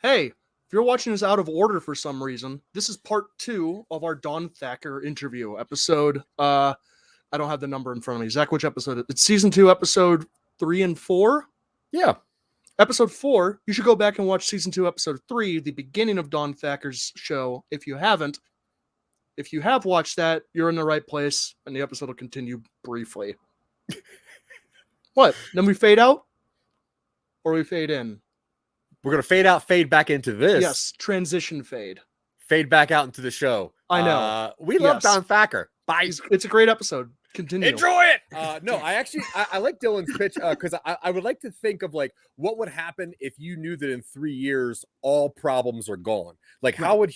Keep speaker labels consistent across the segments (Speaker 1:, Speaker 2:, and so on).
Speaker 1: Hey, if you're watching this out of order for some reason, this is part 2 of our Don Thacker interview episode. I don't have the number in front of me. Zach, which episode? It's season 2, episode 3 and 4.
Speaker 2: Yeah.
Speaker 1: Episode 4, you should go back and watch season 2, episode 3, the beginning of Don Thacker's show, if you haven't. If you have watched that, you're in the right place, and the episode will continue briefly. What? Then we fade out? Or we fade in?
Speaker 2: We're going to fade out, fade back into this.
Speaker 1: Yes, transition fade.
Speaker 2: Fade back out into the show.
Speaker 1: I know.
Speaker 2: We love Don Thacker. Bye.
Speaker 1: It's a great episode. Continue.
Speaker 2: Enjoy it. No, I like Dylan's pitch because I would like to think of like what would happen if you knew that in 3 years all problems are gone. Like how would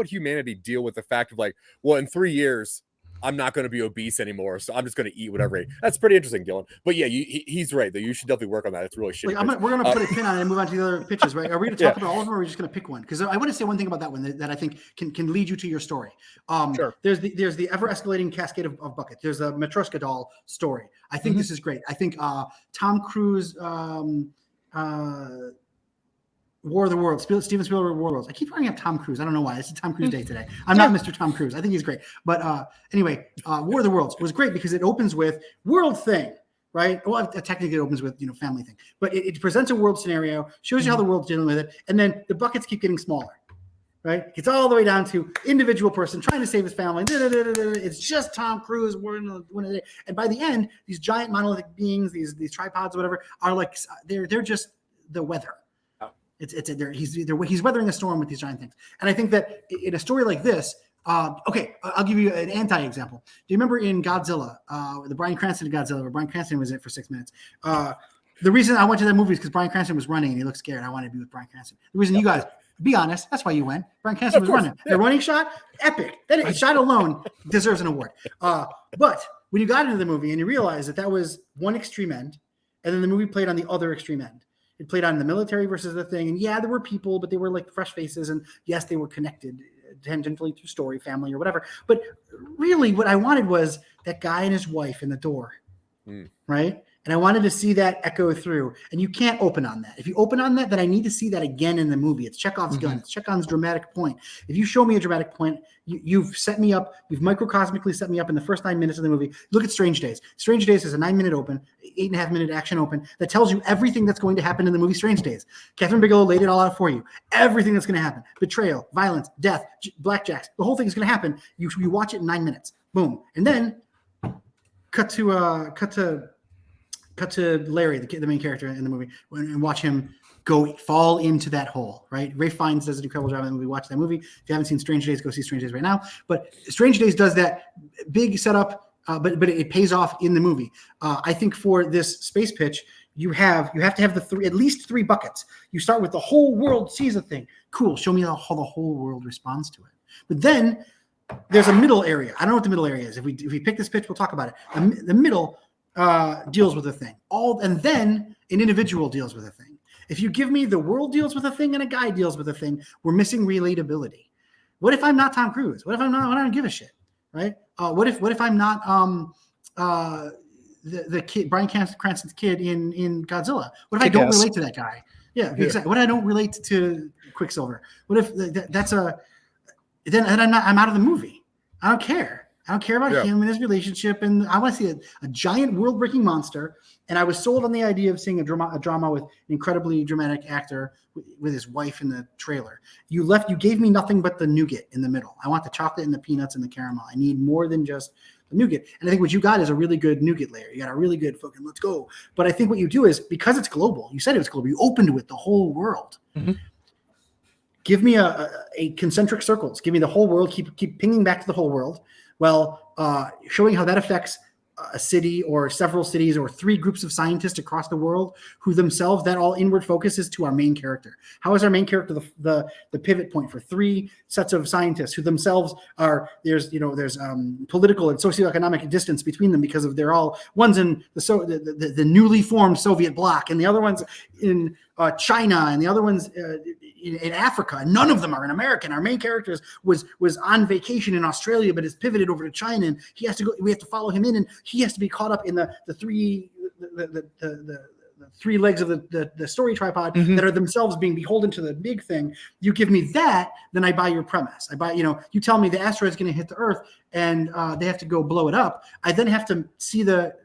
Speaker 2: humanity deal with the fact of like, well, in 3 years I'm not going to be obese anymore, so I'm just going to eat whatever. That's pretty interesting, Dylan. But yeah, he's right. Though you should definitely work on that. It's really shitty.
Speaker 3: We're going to put a pin on it and move on to the other pitches, right? Are we going to talk about all of them, or are we just going to pick one? Because I want to say one thing about that one that I think can lead you to your story.
Speaker 1: Sure.
Speaker 3: There's the ever escalating cascade of buckets. There's a Matryoshka doll story. I think this is great. I think Tom Cruise. War of the Worlds, Steven Spielberg, War of the Worlds. I keep bringing up Tom Cruise. I don't know why. It's a Tom Cruise day today. I'm not Mr. Tom Cruise. I think he's great. But anyway, War of the Worlds was great because it opens with world thing, right? Well, technically it opens with, family thing. But it presents a world scenario, shows you how the world's dealing with it, and then the buckets keep getting smaller, right? It gets all the way down to individual person trying to save his family. It's just Tom Cruise. And by the end, these giant monolithic beings, these tripods or whatever, are like they're just the weather. He's weathering a storm with these giant things. And I think that in a story like this, I'll give you an anti-example. Do you remember in Godzilla, the Bryan Cranston Godzilla, where Bryan Cranston was in it for 6 minutes? The reason I went to that movie is because Bryan Cranston was running and he looked scared. I wanted to be with Bryan Cranston. The reason you guys, be honest, that's why you went. Bryan Cranston was running. The running shot, epic. That shot alone deserves an award. But when you got into the movie and you realized that was one extreme end, and then the movie played on the other extreme end. It played on the military versus the thing. And yeah, there were people, but they were like fresh faces. And yes, they were connected tangentially through story, family, or whatever. But really what I wanted was that guy and his wife in the door, right? And I wanted to see that echo through. And you can't open on that. If you open on that, then I need to see that again in the movie. It's Chekhov's gun. It's Chekhov's dramatic point. If you show me a dramatic point, you've set me up. You've microcosmically set me up in the first 9 minutes of the movie. Look at Strange Days. Strange Days is a 9-minute open, 8.5-minute action open that tells you everything that's going to happen in the movie Strange Days. Catherine Bigelow laid it all out for you. Everything that's going to happen. Betrayal, violence, death, blackjacks. The whole thing is going to happen. You watch it in 9 minutes. Boom. And then cut to Larry, the main character in the movie, and watch him fall into that hole, right? Ray Fiennes does an incredible job in the movie. Watch that movie. If you haven't seen Strange Days, go see Strange Days right now. But Strange Days does that big setup, but it pays off in the movie. I think for this space pitch, you have to have at least three buckets. You start with the whole world sees a thing. Cool. Show me how the whole world responds to it. But then there's a middle area. I don't know what the middle area is. If we pick this pitch, we'll talk about it. The middle deals with a thing. And then an individual deals with a thing. If you give me the world deals with a thing and a guy deals with a thing, we're missing relatability. What if I'm not Tom Cruise? What if I'm not? I don't give a shit, right? What if I'm not the kid, Bryan Cranston's kid in Godzilla? What if I don't relate to that guy? Yeah, exactly. What if I don't relate to Quicksilver? What if then I'm out of the movie? I don't care. I don't care about him and his relationship, and I want to see a giant world-breaking monster. And I was sold on the idea of seeing a drama with an incredibly dramatic actor with his wife in the trailer. You gave me nothing but the nougat in the middle. I want the chocolate and the peanuts and the caramel. I need more than just the nougat. And I think what you got is a really good nougat layer. You got a really good fucking let's go. But I think what you do is, because it's global, you said it was global, you opened with the whole world. Mm-hmm. Give me a concentric circles. Give me the whole world. Keep pinging back to the whole world. Well, showing how that affects a city or several cities or 3 groups of scientists across the world who themselves, that all inward focus is to our main character. How is our main character the pivot point for 3 sets of scientists who themselves are, there's political and socioeconomic distance between them because of they're all, one's in the newly formed Soviet bloc and the other one's in China and the other one's in Africa. None of them are in America. And our main character was on vacation in Australia, but is pivoted over to China, and he has to go. We have to follow him in, and he has to be caught up in the 3 legs of the story tripod that are themselves being beholden to the big thing. You give me that, then I buy your premise. I buy, you tell me the asteroid's going to hit the Earth and they have to go blow it up. I then have to see the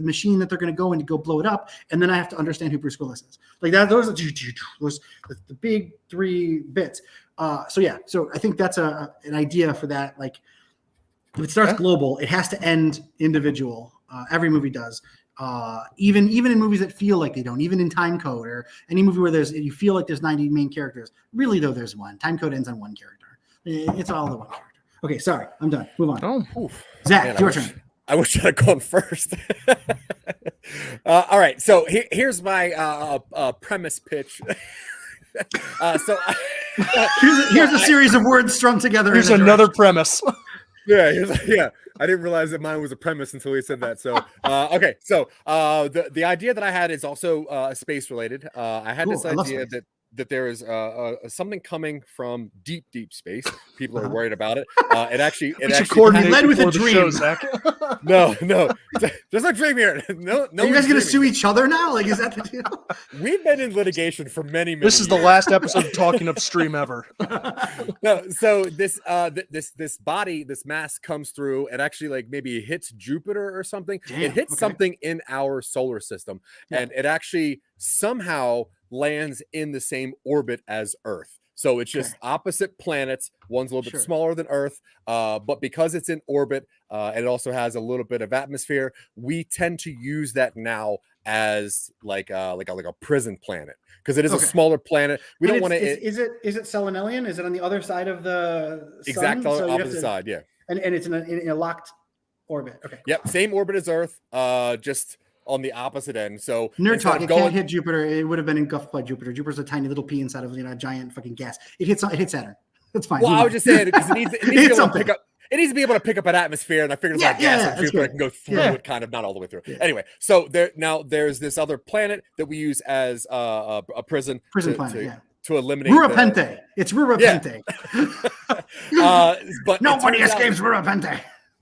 Speaker 3: machine that they're going to go in to go blow it up, and then I have to understand who Bruce Willis is. Like that. Those are the big 3 bits. So I think that's an idea for that. Like if it starts global, it has to end individual. Every movie does. Even in movies that feel like they don't, even in Time Code or any movie where you feel like there's 90 main characters. Really though, there's one. Time Code ends on 1 character. It's all the 1 character. Okay, sorry, I'm done. Move on.
Speaker 1: Oh,
Speaker 3: Zach, your turn.
Speaker 2: I wish I'd gone first. All right, so here's my premise pitch.
Speaker 3: Here's a series of words strung together.
Speaker 1: Here's another premise.
Speaker 2: Yeah. I didn't realize that mine was a premise until he said that. So, okay. So, the idea that I had is also space related. I had this idea that there is something coming from deep space. People are worried about it. It actually
Speaker 3: led with a dream.
Speaker 1: Zach.
Speaker 2: No, there's no dream here. No.
Speaker 3: Are you guys going to sue each other now? Like, is that the deal?
Speaker 2: We've been in litigation for many.
Speaker 1: This is the last episode of Talking Upstream ever.
Speaker 2: No, so this body, this mass comes through. It actually like maybe hits Jupiter or something. It hits something in our solar system, and it actually somehow lands in the same orbit as Earth. So it's just opposite planets. One's a little bit smaller than Earth, but because it's in orbit and it also has a little bit of atmosphere, we tend to use that now as like a prison planet because it is a smaller planet. We don't want to.
Speaker 3: Is it Selenelian? Is it on the other side of the
Speaker 2: exact
Speaker 3: sun?
Speaker 2: opposite side? Yeah,
Speaker 3: and it's in a locked orbit. Okay.
Speaker 2: Yep, same orbit as Earth. Just on the opposite end. So
Speaker 3: nerd talk, it can't hit Jupiter. It would have been engulfed by Jupiter. Jupiter's a tiny little pea inside of a giant fucking gas. It hits Saturn. That's fine.
Speaker 2: Well, I was just saying because it needs to be able to pick up. It needs to be able to pick up an atmosphere, and I figured it's like gas on Jupiter. It can go through it, kind of not all the way through. Yeah. Anyway, so there's this other planet that we use as a prison planet. To eliminate
Speaker 3: Rurapente. It's Rurapente.
Speaker 2: But
Speaker 3: nobody escapes Rurapente.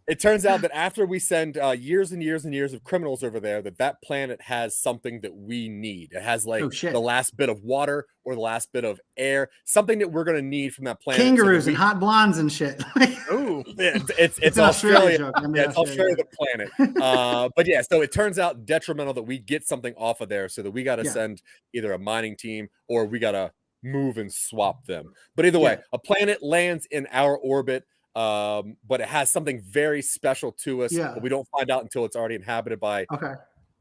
Speaker 2: It turns out that after we send years and years and years of criminals over there, that planet has something that we need. It has like the last bit of water or the last bit of air, something that we're going to need from that planet.
Speaker 3: Kangaroos and hot blondes and shit.
Speaker 2: Ooh, it's Australia. It's Australia, the planet. But yeah, so it turns out detrimental that we get something off of there, so that we got to send either a mining team or we got to move and swap them. But either way, a planet lands in our orbit. But it has something very special to us. But we don't find out until it's already inhabited by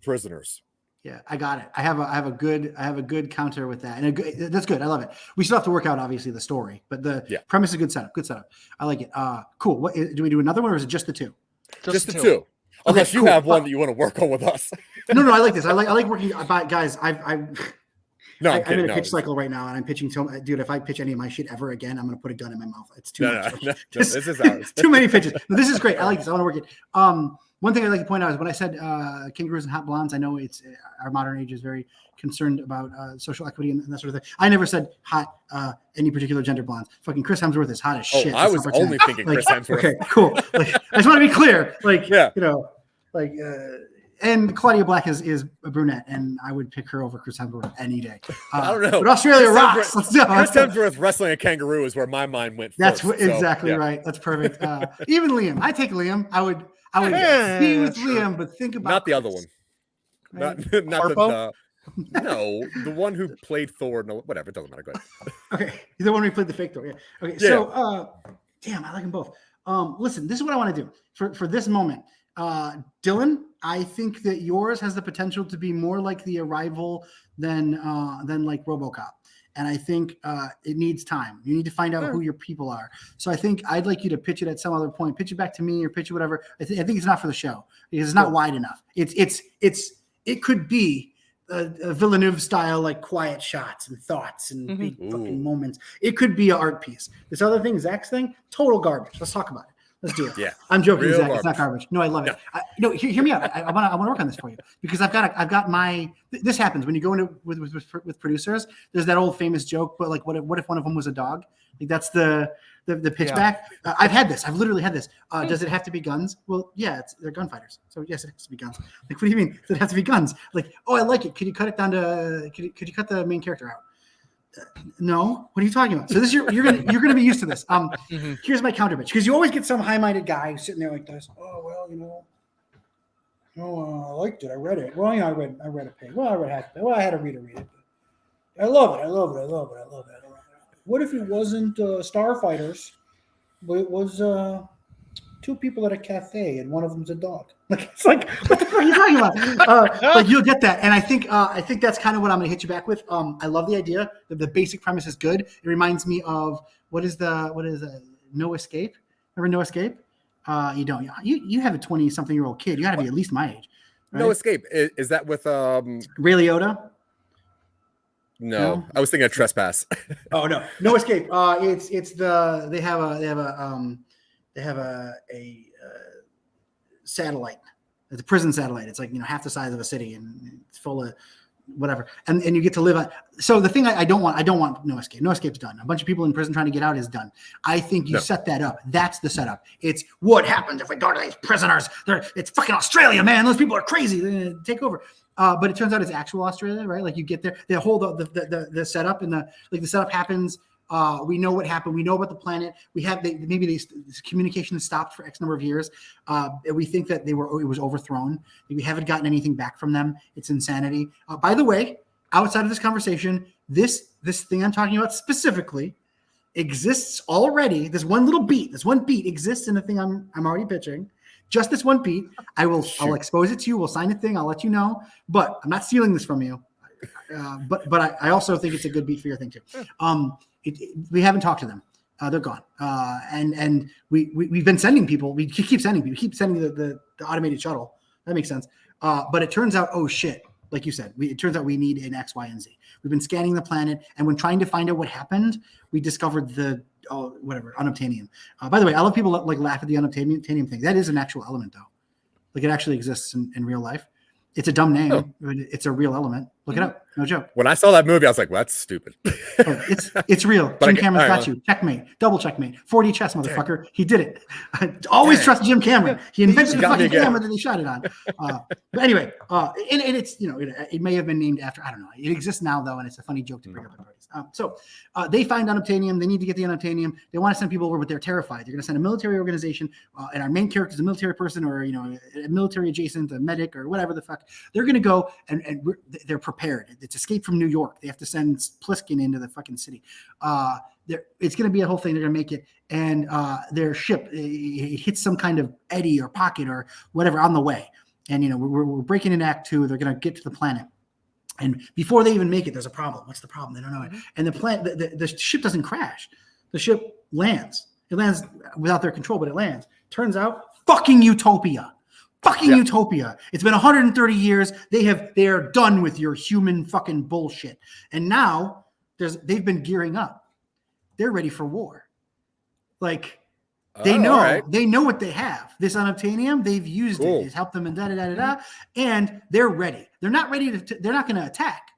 Speaker 2: prisoners.
Speaker 3: Yeah, I got it. I have a good counter with that, and that's good. I love it. We still have to work out obviously the story, but the premise is a good setup. Good setup. I like it. Cool. What do we do? Another one, or is it just the 2?
Speaker 2: Just the 2. Unless you have one that you want to work on with us.
Speaker 3: No. I like this. I like working. Guys, I'm in a pitch
Speaker 2: no.
Speaker 3: cycle right now, and I'm pitching to dude. If I pitch any of my shit ever again, I'm going to put a gun in my mouth. It's too much.
Speaker 2: No, this is ours.
Speaker 3: Too many pitches. No, this is great. I like this. I want to work it. One thing I'd like to point out is when I said kangaroos and hot blondes, I know it's our modern age is very concerned about social equity and that sort of thing. I never said hot any particular gender blondes. Fucking Chris Hemsworth is hot as shit.
Speaker 2: I was only thinking Chris Hemsworth.
Speaker 3: Okay, cool. Like, I just want to be clear. And Claudia Black is a brunette, and I would pick her over Chris Hemsworth any day.
Speaker 2: I don't know.
Speaker 3: But Australia rocks. Let's go.
Speaker 2: Chris Hemsworth wrestling a kangaroo is where my mind went
Speaker 3: first.
Speaker 2: That's
Speaker 3: exactly right. That's perfect. Even Liam. I take Liam. I would be with Liam, but think about
Speaker 2: not the other one. Not the one who played Thor. No, whatever. It doesn't matter. Go ahead.
Speaker 3: Okay. The one who played the fake Thor. Yeah. Okay. Yeah. So, damn, I like them both. Listen, this is what I want to do for this moment. Dylan, I think that yours has the potential to be more like The Arrival than like RoboCop. And I think it needs time. You need to find out who your people are. So I think I'd like you to pitch it at some other point. Pitch it back to me or pitch it whatever. I think it's not for the show because it's not wide enough. It could be a Villeneuve style, like quiet shots and thoughts and big fucking moments. It could be an art piece. This other thing, Zach's thing, total garbage. Let's talk about it. Let's do it.
Speaker 2: Yeah,
Speaker 3: I'm joking,
Speaker 2: real
Speaker 3: Zach.
Speaker 2: garbage.
Speaker 3: It's not garbage. No, I love it. No, hear me out. I want to work on this for you because I've got my. This happens when you go into with producers. There's that old famous joke, but like, what if one of them was a dog? Like that's the pitch back. I've had this. I've literally had this. Does it have to be guns? Well, yeah, they're gunfighters. So yes, it has to be guns. Like, what do you mean? Does it have to be guns? Like, oh, I like it. Could you cut it down to? Could you cut the main character out? No, what are you talking about? So this you're gonna be used to this. Here's my counter pitch because you always get some high-minded guy who's sitting there like this. Oh well, I liked it. I read it. Well, I read a page. Well, I read half. Well, I had a reader read it. I love it. What if it wasn't starfighters, but it was two people at a cafe and one of them's a dog? Like it's like, what the fuck are you talking about? Like you'll get that, and I think that's kind of what I'm gonna hit you back with. I love the idea. The basic premise is good. It reminds me of what is No Escape? Remember No Escape? You don't. You have a 20-something-year-old kid. You got to be at least my age. Right?
Speaker 2: No Escape. Is that with
Speaker 3: Ray Liotta?
Speaker 2: No, I was thinking of Trespass.
Speaker 3: Oh no, No Escape. It's they have a satellite. It's a prison satellite. It's like half the size of a city and it's full of whatever. And you get to live on. So the thing I don't want No Escape. No Escape's done. A bunch of people in prison trying to get out is done. I think you set that up. That's the setup. It's what happens if we go to these prisoners. It's fucking Australia, man. Those people are crazy. They're gonna take over. But it turns out it's actual Australia, right? Like you get there, they hold the setup and the setup happens. We know what happened. We know about the planet. We have maybe communication has stopped for X number of years. We think that it was overthrown. We haven't gotten anything back from them. It's insanity. By the way, outside of this conversation, this thing I'm talking about specifically exists already. This one beat exists in the thing I'm already pitching. Just this one beat. I'll expose it to you. We'll sign a thing. I'll let you know. But I'm not stealing this from you. But I also think it's a good beat for your thing too. We haven't talked to them. They're gone. And we've been sending people. We keep sending people. We keep sending the automated shuttle. That makes sense. But it turns out, oh shit, like you said, it turns out we need an X, Y, and Z. We've been scanning the planet, and when trying to find out what happened, we discovered unobtainium. By the way, I love people that like laugh at the unobtainium thing. That is an actual element, though. Like it actually exists in real life. It's a dumb name. Oh. It's a real element. Look it up. No joke.
Speaker 2: When I saw that movie, I was like, well, that's stupid.
Speaker 3: It's real. Jim Cameron's got you. Checkmate. Double checkmate. 4D chess, motherfucker. He did it. I always trust Jim Cameron. He invented the fucking camera that he shot it on. But anyway, and it's, it may have been named after, I don't know. It exists now, though, and it's a funny joke to bring up at parties. So they find unobtainium. They need to get the unobtainium. They want to send people over, but they're terrified. They're going to send a military organization, and our main character is a military person or, a military adjacent, a medic or whatever the fuck. They're going to go, and they're prepared. It's Escape from New York. They have to send Pliskin into the fucking city. It's going to be a whole thing. They're going to make it, and their ship it hits some kind of eddy or pocket or whatever on the way. And we're breaking into Act 2. They're going to get to the planet, and before they even make it, there's a problem. What's the problem? They don't know it. And the ship doesn't crash. The ship lands. It lands without their control, but it lands. Turns out, fucking utopia. Utopia. It's been 130 years. They are done with your human fucking bullshit. And now they've been gearing up. They're ready for war. Like they know what they have. This unobtainium, they've used it. It's helped them and and they're ready. They're not ready they're not going to attack.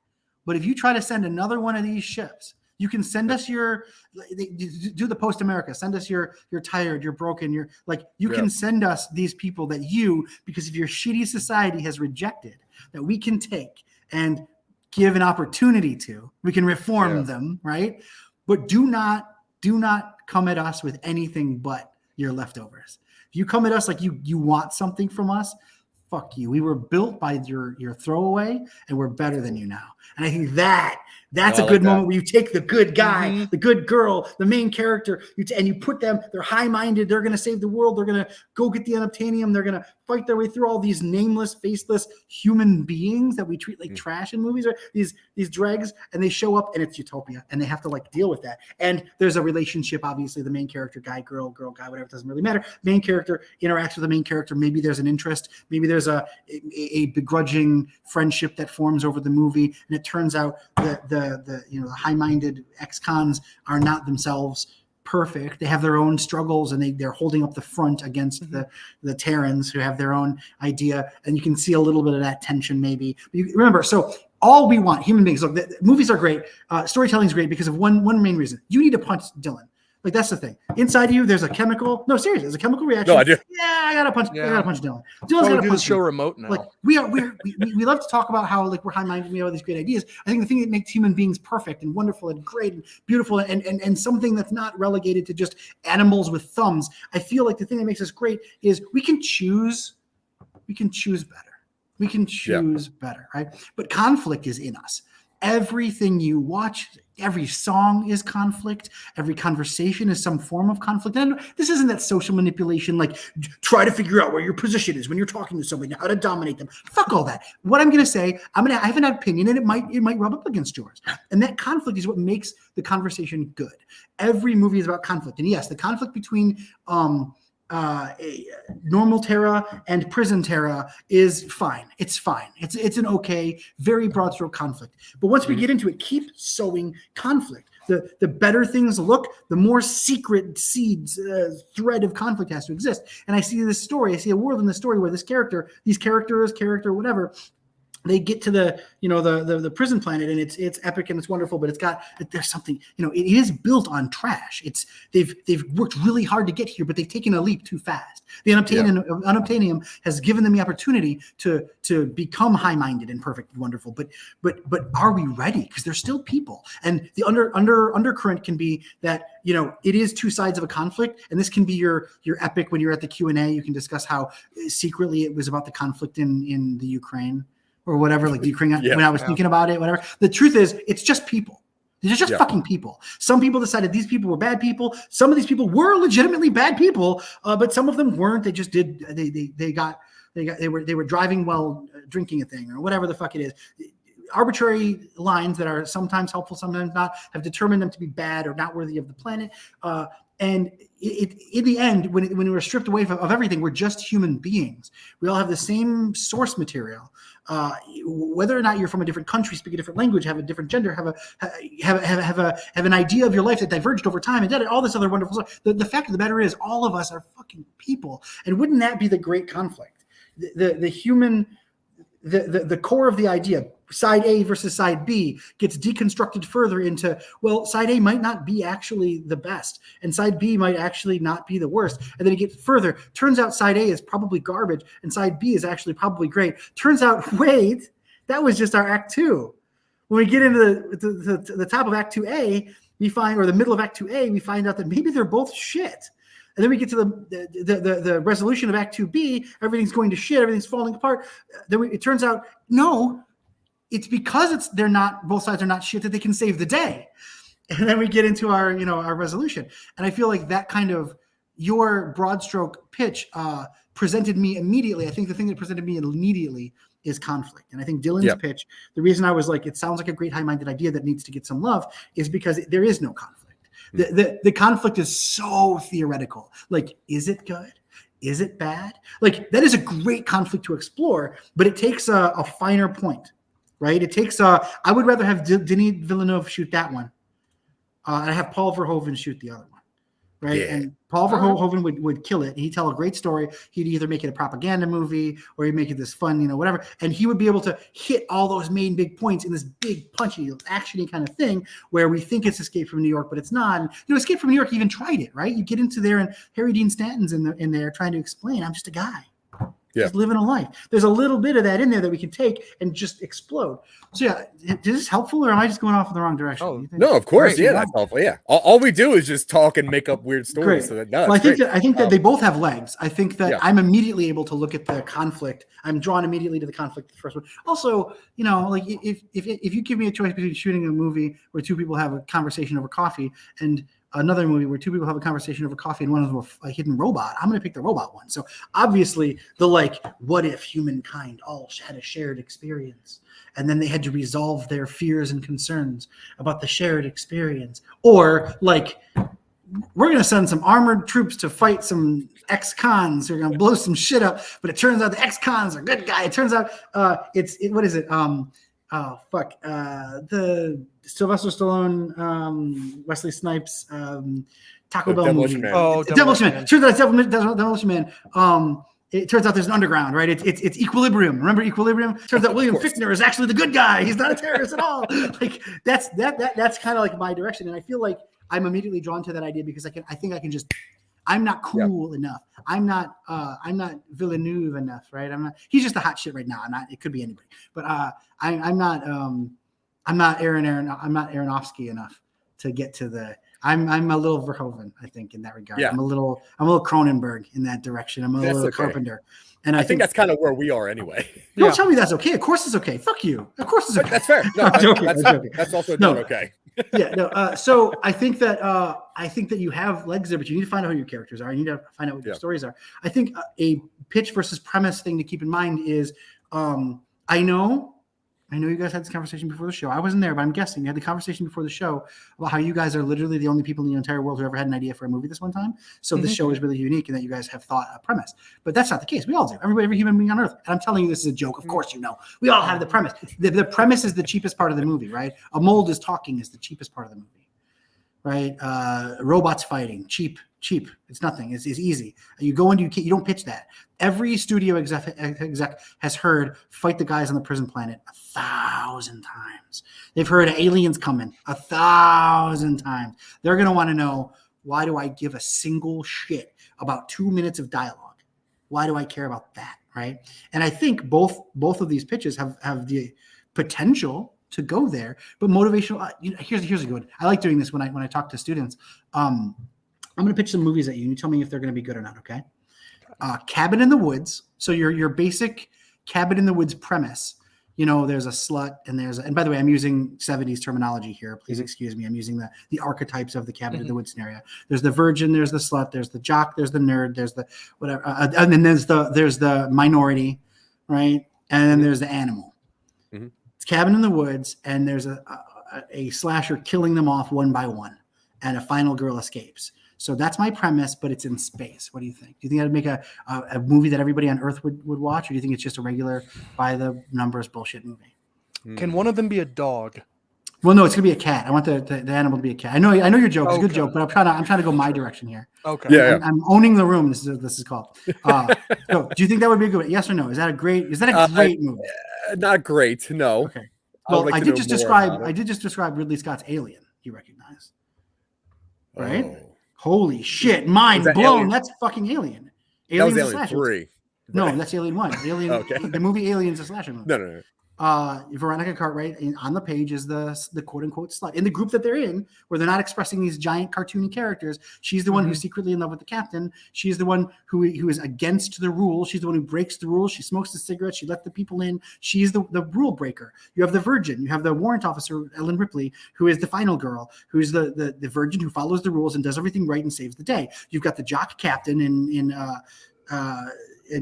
Speaker 3: But if you try to send another one of these ships, you can send us do the Post America. Send us you're tired, you're broken, you can send us these people that because of your shitty society has rejected, that we can take and give an opportunity to. We can reform them, right? But do not come at us with anything but your leftovers. If you come at us like you want something from us, fuck you. We were built by your throwaway, and we're better than you now. And I think that That's
Speaker 2: Oh,
Speaker 3: a
Speaker 2: I
Speaker 3: good
Speaker 2: like that.
Speaker 3: moment where you take the good guy,
Speaker 1: Mhm.
Speaker 3: the good girl, the main character, and you put them, they're high-minded, they're going to save the world, they're going to go get the unobtainium, they're going to fight their way through all these nameless, faceless human beings that we treat like trash in movies, or these dregs, and they show up and it's utopia, and they have to like deal with that. And there's a relationship, obviously, the main character, guy, girl, guy, whatever, it doesn't really matter. Main character interacts with the main character. Maybe there's an interest, maybe there's a begrudging friendship that forms over the movie, and it turns out that the high-minded ex-cons are not themselves perfect. They have their own struggles, and they're holding up the front against the Terrans, who have their own idea, and you can see a little bit of that tension maybe. But you remember, so all we want, human beings, look, the movies are great, storytelling is great because of one main reason. You need to punch Dylan. Like, that's the thing. Inside you, there's a chemical. No, seriously, there's a chemical reaction.
Speaker 2: No, I do.
Speaker 3: Yeah, I gotta punch.
Speaker 1: Yeah.
Speaker 3: I gotta punch Dylan. Dylan's
Speaker 1: Well, we
Speaker 3: gotta
Speaker 1: do the
Speaker 3: punch
Speaker 1: show
Speaker 3: him.
Speaker 1: remote now.
Speaker 3: Like we love to talk about how like we're high-minded, we have all these great ideas. I think the thing that makes human beings perfect and wonderful and great and beautiful and something that's not relegated to just animals with thumbs. I feel like the thing that makes us great is we can choose better. We can choose better, right? But conflict is in us. Everything you watch, every song is conflict. Every conversation is some form of conflict. And this isn't that social manipulation, like try to figure out where your position is when you're talking to somebody, how to dominate them. Fuck all that. What I'm going to say, I have an opinion, and it might rub up against yours. And that conflict is what makes the conversation good. Every movie is about conflict. And yes, the conflict between normal Terra and prison Terra is fine. It's fine. It's an okay, very broad stroke conflict. But once we get into it, keep sowing conflict. The better things look, the more secret seeds, thread of conflict has to exist. And I see this story. I see a world in the story where these characters, whatever, they get to the prison planet, and it's epic and it's wonderful, but there's something, it is built on trash. They've worked really hard to get here, but they've taken a leap too fast. The unobtainium has given them the opportunity to become high-minded and perfect and wonderful, but are we ready? Because they're still people, and the undercurrent can be that it is two sides of a conflict, and this can be your epic when you're at the Q&A. You can discuss how secretly it was about the conflict in the Ukraine. Or whatever, like the Ukraine, when I was thinking about it, whatever. The truth is, it's just people. They're just fucking people. Some people decided these people were bad people. Some of these people were legitimately bad people, but some of them weren't. They just did. They were driving while drinking a thing or whatever the fuck it is. Arbitrary lines that are sometimes helpful, sometimes not, have determined them to be bad or not worthy of the planet. And in the end, when we're stripped away of everything, we're just human beings. We all have the same source material. Whether or not you're from a different country, speak a different language, have a different gender, have an idea of your life that diverged over time, and all this other wonderful stuff. The fact of the matter is, all of us are fucking people. And wouldn't that be the great conflict? The human, the core of the idea, side A versus side B, gets deconstructed further into, well, side A might not be actually the best, and side B might actually not be the worst. And then it gets further. Turns out side A is probably garbage, and side B is actually probably great. Turns out, wait, that was just our Act 2. When we get into the top of Act 2A, we find, or the middle of Act 2A, we find out that maybe they're both shit. And then we get to the resolution of Act 2B. Everything's going to shit. Everything's falling apart. Then it turns out, no, it's because both sides are not shit that they can save the day. And then we get into our resolution. And I feel like that kind of your broad stroke pitch presented me immediately. I think the thing that presented me immediately is conflict. And I think Dylan's pitch, the reason I was like, it sounds like a great high-minded idea that needs to get some love, is because there is no conflict. The conflict is so theoretical. Like, is it good? Is it bad? Like, that is a great conflict to explore, but it takes a finer point. Right? It takes I would rather have Denis Villeneuve shoot that one. I have Paul Verhoeven shoot the other one. Right?
Speaker 2: Yeah.
Speaker 3: And Paul Verhoeven would kill it. He'd tell a great story. He'd either make it a propaganda movie or he'd make it this fun, whatever. And he would be able to hit all those main big points in this big punchy, actiony kind of thing where we think it's Escape from New York, but it's not. And, Escape from New York even tried it, right? You get into there and Harry Dean Stanton's in there trying to explain, I'm just a guy. just living a life. There's a little bit of that in there that we can take and just explode. So yeah, is this helpful, or am I just going off in the wrong direction?
Speaker 1: Oh,
Speaker 2: no, of course.
Speaker 3: Great.
Speaker 2: Yeah, that's helpful. Yeah. All we do is just talk and make up weird stories.
Speaker 3: Great.
Speaker 2: So that,
Speaker 3: well, I think that they both have legs. I think that I'm immediately able to look at the conflict. I'm drawn immediately to the conflict of the first one. Also, you know, like if you give me a choice between shooting a movie where two people have a conversation over coffee and another movie where two people have a conversation over coffee and one of them a hidden robot, I'm going to pick the robot one. So obviously the what if humankind all had a shared experience and then they had to resolve their fears and concerns about the shared experience, or we're going to send some armored troops to fight some ex-cons who are going to blow some shit up, but it turns out the ex-cons are good guys. It turns out what is it? The Sylvester Stallone, Wesley Snipes, Taco Bell movie.
Speaker 2: Man.
Speaker 3: Oh, Demolition Man. Turns out it's Demolition Man. It turns out there's an underground, right? It's Equilibrium. Remember Equilibrium? Turns out William Fichtner is actually the good guy. He's not a terrorist at all. That's kind of my direction, and I feel like I'm immediately drawn to that idea because I think I can just. I'm not cool enough. I'm not Villeneuve enough, right? He's just a hot shit right now. It could be anybody, but I'm not Aronofsky enough to get to the. I'm a little Verhoeven, I think, in that regard. Yeah. I'm a little Cronenberg in that direction. I'm a little Carpenter. And I think that's
Speaker 2: kind of where we are anyway.
Speaker 3: Don't tell me that's okay. Of course it's okay. Fuck you. Of course it's okay.
Speaker 2: That's fair. No, that's also not okay.
Speaker 3: So I think that you have legs there, but you need to find out who your characters are. You need to find out what your stories are. I think a pitch versus premise thing to keep in mind is I know you guys had this conversation before the show. I wasn't there, but I'm guessing you had the conversation before the show about how you guys are literally the only people in the entire world who ever had an idea for a movie this one time. So this show is really unique in that you guys have thought a premise. But that's not the case. We all do. Every human being on Earth. And I'm telling you, this is a joke. Of course, you know. We all have the premise. The premise is the cheapest part of the movie, right? A mold is talking is the cheapest part of the movie, right? Robots fighting, cheap. It's nothing. It's easy. You go into you don't pitch that. Every studio exec has heard fight the guys on the prison planet 1,000 times. They've heard aliens coming 1,000 times. They're going to want to know, why do I give a single shit about 2 minutes of dialogue? Why do I care about that, right? And I think both of these pitches have the potential to go there, but motivational. Here's a good one. I like doing this when I talk to students. I'm going to pitch some movies at you, and you tell me if they're going to be good or not, okay? Cabin in the Woods. So your basic Cabin in the Woods premise, there's a slut and by the way, I'm using 70s terminology here. Please excuse me. I'm using the archetypes of the Cabin in the Woods scenario. There's the virgin, there's the slut, there's the jock, there's the nerd, there's the whatever. And then there's the minority, right? And then there's the animal. Mm-hmm. It's Cabin in the Woods, and there's a slasher killing them off one by one, and a final girl escapes. So that's my premise, but it's in space. What do you think? Do you think I'd make a movie that everybody on Earth would watch, or do you think it's just a regular by the numbers bullshit movie?
Speaker 1: Can one of them be a dog?
Speaker 3: Well, no, it's gonna be a cat. I want the animal to be a cat. I know your joke. It's a good joke, but I'm trying to go my direction here.
Speaker 1: Okay.
Speaker 3: Yeah. I'm owning the room. This is called. So do you think that would be a good one? Yes or no? Is that a great movie?
Speaker 2: Not great. No.
Speaker 3: Okay. Well, I did just describe Ridley Scott's Alien. You recognize, right? Oh. Holy shit! Mind blown. Alien? That's fucking Alien.
Speaker 2: Alien's that was Alien 3.
Speaker 3: No, that's Alien 1. Alien.
Speaker 2: Okay.
Speaker 3: The movie Alien's a slasher movie.
Speaker 2: No.
Speaker 3: Veronica Cartwright on the page is the quote unquote slut in the group that they're in, where they're not expressing these giant cartoony characters. She's the one who's secretly in love with the captain. She's the one who is against the rules. She's the one who breaks the rules. She smokes the cigarettes. She lets the people in. She's the rule breaker. You have the virgin. You have the warrant officer Ellen Ripley, who is the final girl, who's the virgin who follows the rules and does everything right and saves the day. You've got the jock captain in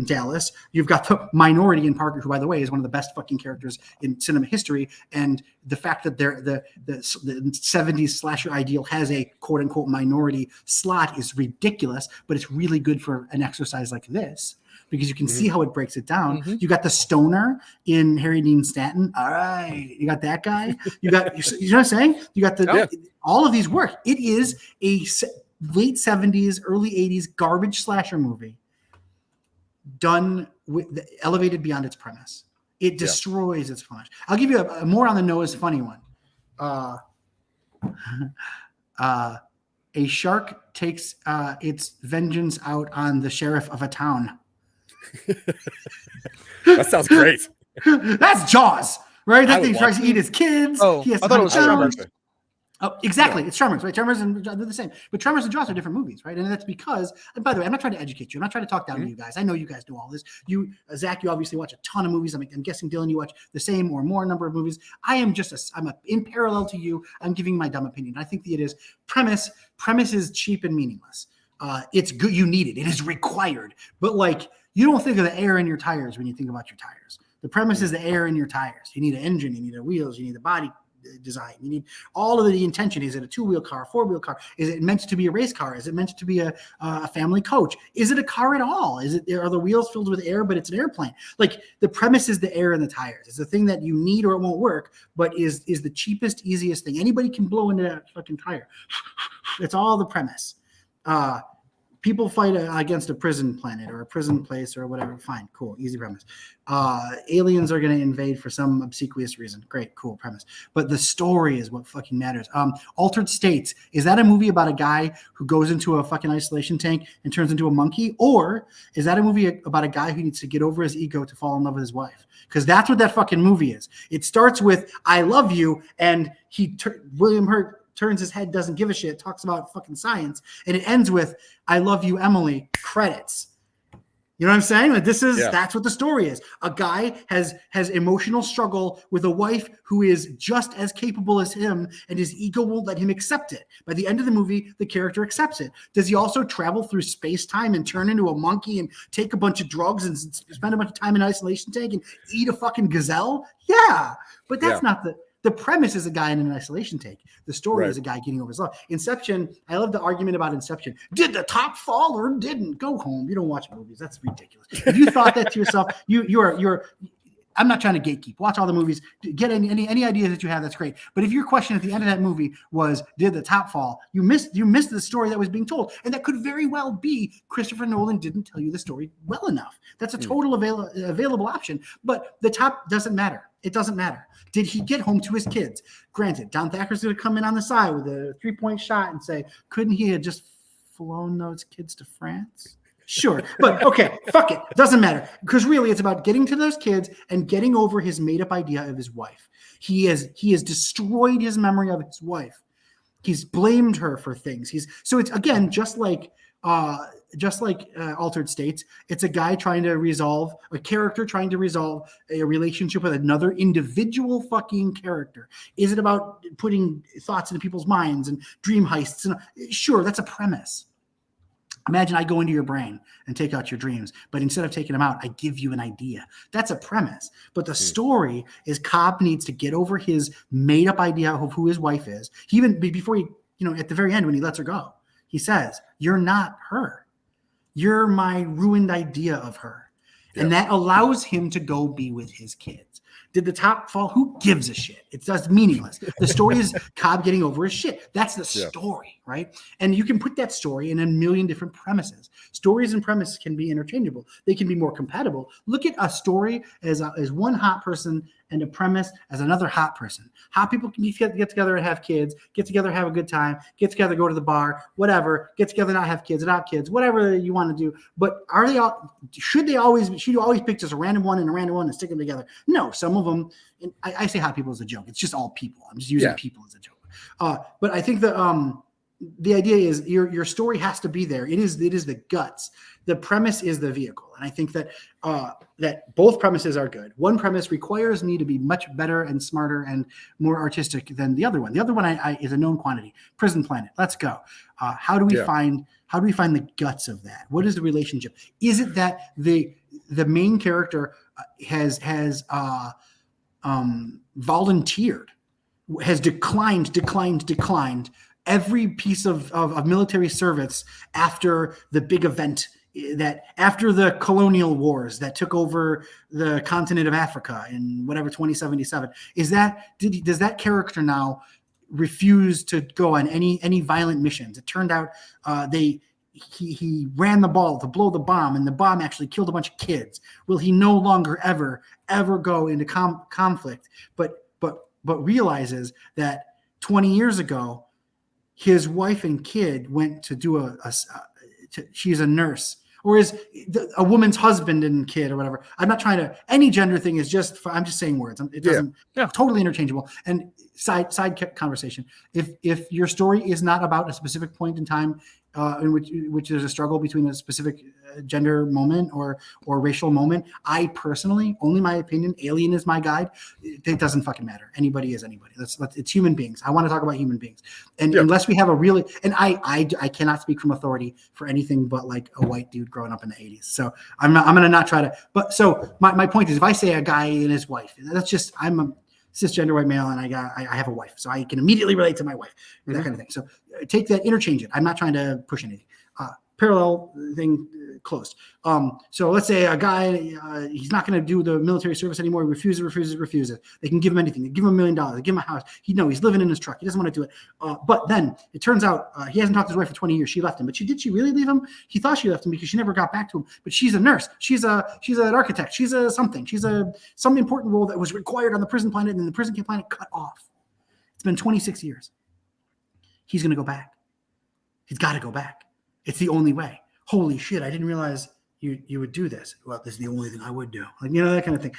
Speaker 3: Dallas. You've got the minority in Parker, who, by the way, is one of the best fucking characters in cinema history. And the fact that the 70s slasher ideal has a quote unquote minority slot is ridiculous, but it's really good for an exercise like this, because you can see how it breaks it down. You got the stoner in Harry Dean Stanton. All right. You got that guy. You know what I'm saying? You got all of these work. It is a late 70s, early 80s garbage slasher movie done with elevated beyond its premise. It destroys its punch. I'll give you a more on the nose funny one. A shark takes its vengeance out on the sheriff of a town.
Speaker 2: That sounds great.
Speaker 3: That's Jaws, right?
Speaker 2: I
Speaker 3: That
Speaker 2: would
Speaker 3: thing tries
Speaker 2: watch
Speaker 3: to eat his kids.
Speaker 1: Oh,
Speaker 3: He has
Speaker 1: I
Speaker 3: to
Speaker 1: thought it
Speaker 3: hunt
Speaker 1: was
Speaker 3: down.
Speaker 1: Tremors.
Speaker 3: Oh, exactly. It's Tremors, right? Tremors and they're the same. But Tremors and Jaws are different movies, right? And that's because, and by the way, I'm not trying to educate you. I'm not trying to talk down to you guys. I know you guys do all this. You, Zach, you obviously watch a ton of movies. I'm guessing, Dylan, you watch the same or more number of movies. I'm in parallel to you. I'm giving my dumb opinion. I think that it is premise is cheap and meaningless. It's good. You need it. It is required. But like, you don't think of the air in your tires when you think about your tires. The premise is the air in your tires. You need an engine. You need the wheels. You need the body design. You need all of the intention. Is it a 2-wheel car, 4-wheel car? Is it meant to be a race car? Is it meant to be a family coach? Is it a car at all? Are the wheels filled with air, but it's an airplane? Like, the premise is the air in the tires. It's the thing that you need or it won't work, but is the cheapest, easiest thing. Anybody can blow into that fucking tire. It's all the premise. People fight against a prison planet or a prison place or whatever. Fine, cool, easy premise. Aliens are going to invade for some obsequious reason. Great, cool premise. But the story is what fucking matters. Altered States, is that a movie about a guy who goes into a fucking isolation tank and turns into a monkey? Or is that a movie about a guy who needs to get over his ego to fall in love with his wife? Because that's what that fucking movie is. It starts with, I love you, and William Hurt turns his head, doesn't give a shit, talks about fucking science, and it ends with, I love you, Emily, credits. You know what I'm saying? Like, that's what the story is. A guy has emotional struggle with a wife who is just as capable as him, and his ego won't let him accept it. By the end of the movie, the character accepts it. Does he also travel through space-time and turn into a monkey and take a bunch of drugs and spend a bunch of time in an isolation tank and eat a fucking gazelle? Yeah, but that's not the premise is a guy in an isolation tank. The story is a guy getting over his love. Inception, I love the argument about Inception. Did the top fall or didn't? Go home. You don't watch movies. That's ridiculous. If you thought that to yourself, you're I'm not trying to gatekeep. Watch all the movies. Get any ideas that you have. That's great. But if your question at the end of that movie was, did the top fall? You missed the story that was being told. And that could very well be Christopher Nolan didn't tell you the story well enough. That's a total available option. But the top doesn't matter. It doesn't matter. Did he get home to his kids? Granted, Don Thacker's going to come in on the side with a 3-point shot and say, couldn't he have just flown those kids to France? Sure. But okay, fuck it. Doesn't matter. Because really it's about getting to those kids and getting over his made-up idea of his wife. He has destroyed his memory of his wife. He's blamed her for things. So it's, again, just like Altered States, it's a guy trying to resolve a character trying to resolve a relationship with another individual fucking character. Is it about putting thoughts into people's minds and dream heists? Sure, that's a premise. Imagine I go into your brain and take out your dreams, but instead of taking them out, I give you an idea. That's a premise. But the story is Cobb needs to get over his made-up idea of who his wife is. He even before he, at the very end when he lets her go, he says, "You're not her. You're my ruined idea of her." Yep. And that allows him to go be with his kids. Did the top fall? Who gives a shit? It's just meaningless. The story is Cobb getting over his shit. That's the story, right? And you can put that story in a million different premises. Stories and premises can be interchangeable. They can be more compatible. Look at a story as one hot person and a premise as another hot person. Hot people can get together and have kids, get together, have a good time, get together, go to the bar, whatever, get together, not have kids, adopt kids, whatever you want to do. But should you always pick just a random one and stick them together? No, some of them, and I say hot people as a joke. It's just all people. I'm just using people as a joke. But I think the idea is your story has to be there. It is the guts. The premise is the vehicle. And I think that that both premises are good. One premise requires me to be much better and smarter and more artistic than the other one. The other one is a known quantity. Prison Planet. Let's go. How do we find the guts of that? What is the relationship? Is it that the main character has volunteered, has declined every piece of military service after the big event, that after the colonial wars that took over the continent of Africa in whatever 2077, does that character now refuse to go on any violent missions? It turned out he ran the ball to blow the bomb, and the bomb actually killed a bunch of kids. Will he no longer ever go into conflict, but realizes that 20 years ago his wife and kid went to do she's a nurse or is a woman's husband and kid or whatever. I'm not trying to, any gender thing is just, I'm just saying words. It doesn't, totally interchangeable. And side conversation. If your story is not about a specific point in time in which there's a struggle between a specific gender moment or racial moment, I personally, only my opinion, alien is my guide. It doesn't fucking matter. Anybody is anybody. It's human beings. I want to talk about human beings. And unless we have a really, and I cannot speak from authority for anything but like a white dude growing up in the 80s. So I'm going to not try to, but so my point is, if I say a guy and his wife, that's just, I'm a cisgender white male and I have a wife, so I can immediately relate to my wife, that kind of thing. So take that, interchange it. I'm not trying to push anything. Parallel thing closed. So let's say a guy, he's not going to do the military service anymore. He refuses. They can give him anything. They give him $1 million. They give him a house. He's living in his truck. He doesn't want to do it. But then it turns out he hasn't talked to his wife for 20 years. She left him. But did she really leave him? He thought she left him because she never got back to him. But she's a nurse. She's an architect. She's a something. She's some important role that was required on the prison planet, and the prison planet cut off. It's been 26 years. He's going to go back. He's got to go back. It's the only way. Holy shit, I didn't realize you would do this. Well, this is the only thing I would do. Like, that kind of thing.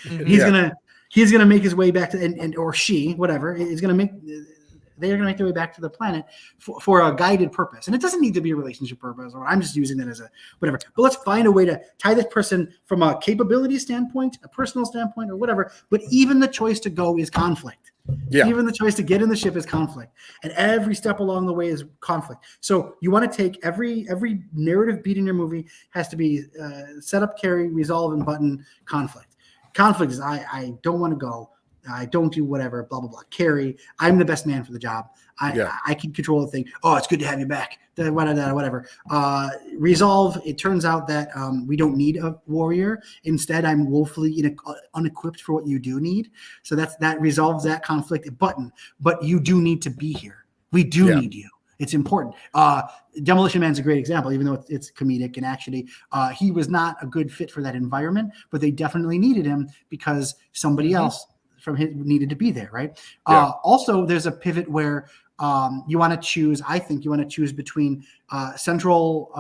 Speaker 3: He's gonna make his way back to, and or she, whatever, they're gonna make their way back to the planet for a guided purpose. And it doesn't need to be a relationship purpose, or I'm just using that as a whatever. But let's find a way to tie this person from a capability standpoint, a personal standpoint, or whatever. But even the choice to go is conflict. Yeah. Even the choice to get in the ship is conflict, and every step along the way is conflict. So you want to take every narrative beat in your movie has to be set up, carry, resolve, and button conflict. Conflict is I don't want to go. I don't do whatever, blah, blah, blah. Carry, I'm the best man for the job. I can control the thing. Oh, it's good to have you back. Whatever. Resolve, it turns out that we don't need a warrior. Instead, I'm woefully unequipped for what you do need. So that resolves that conflict. Button. But you do need to be here. We do need you. It's important. Demolition Man's a great example, even though it's comedic, and actually he was not a good fit for that environment, but they definitely needed him because somebody else from his needed to be there, right? Also, there's a pivot where you want to choose. I think you want to choose between central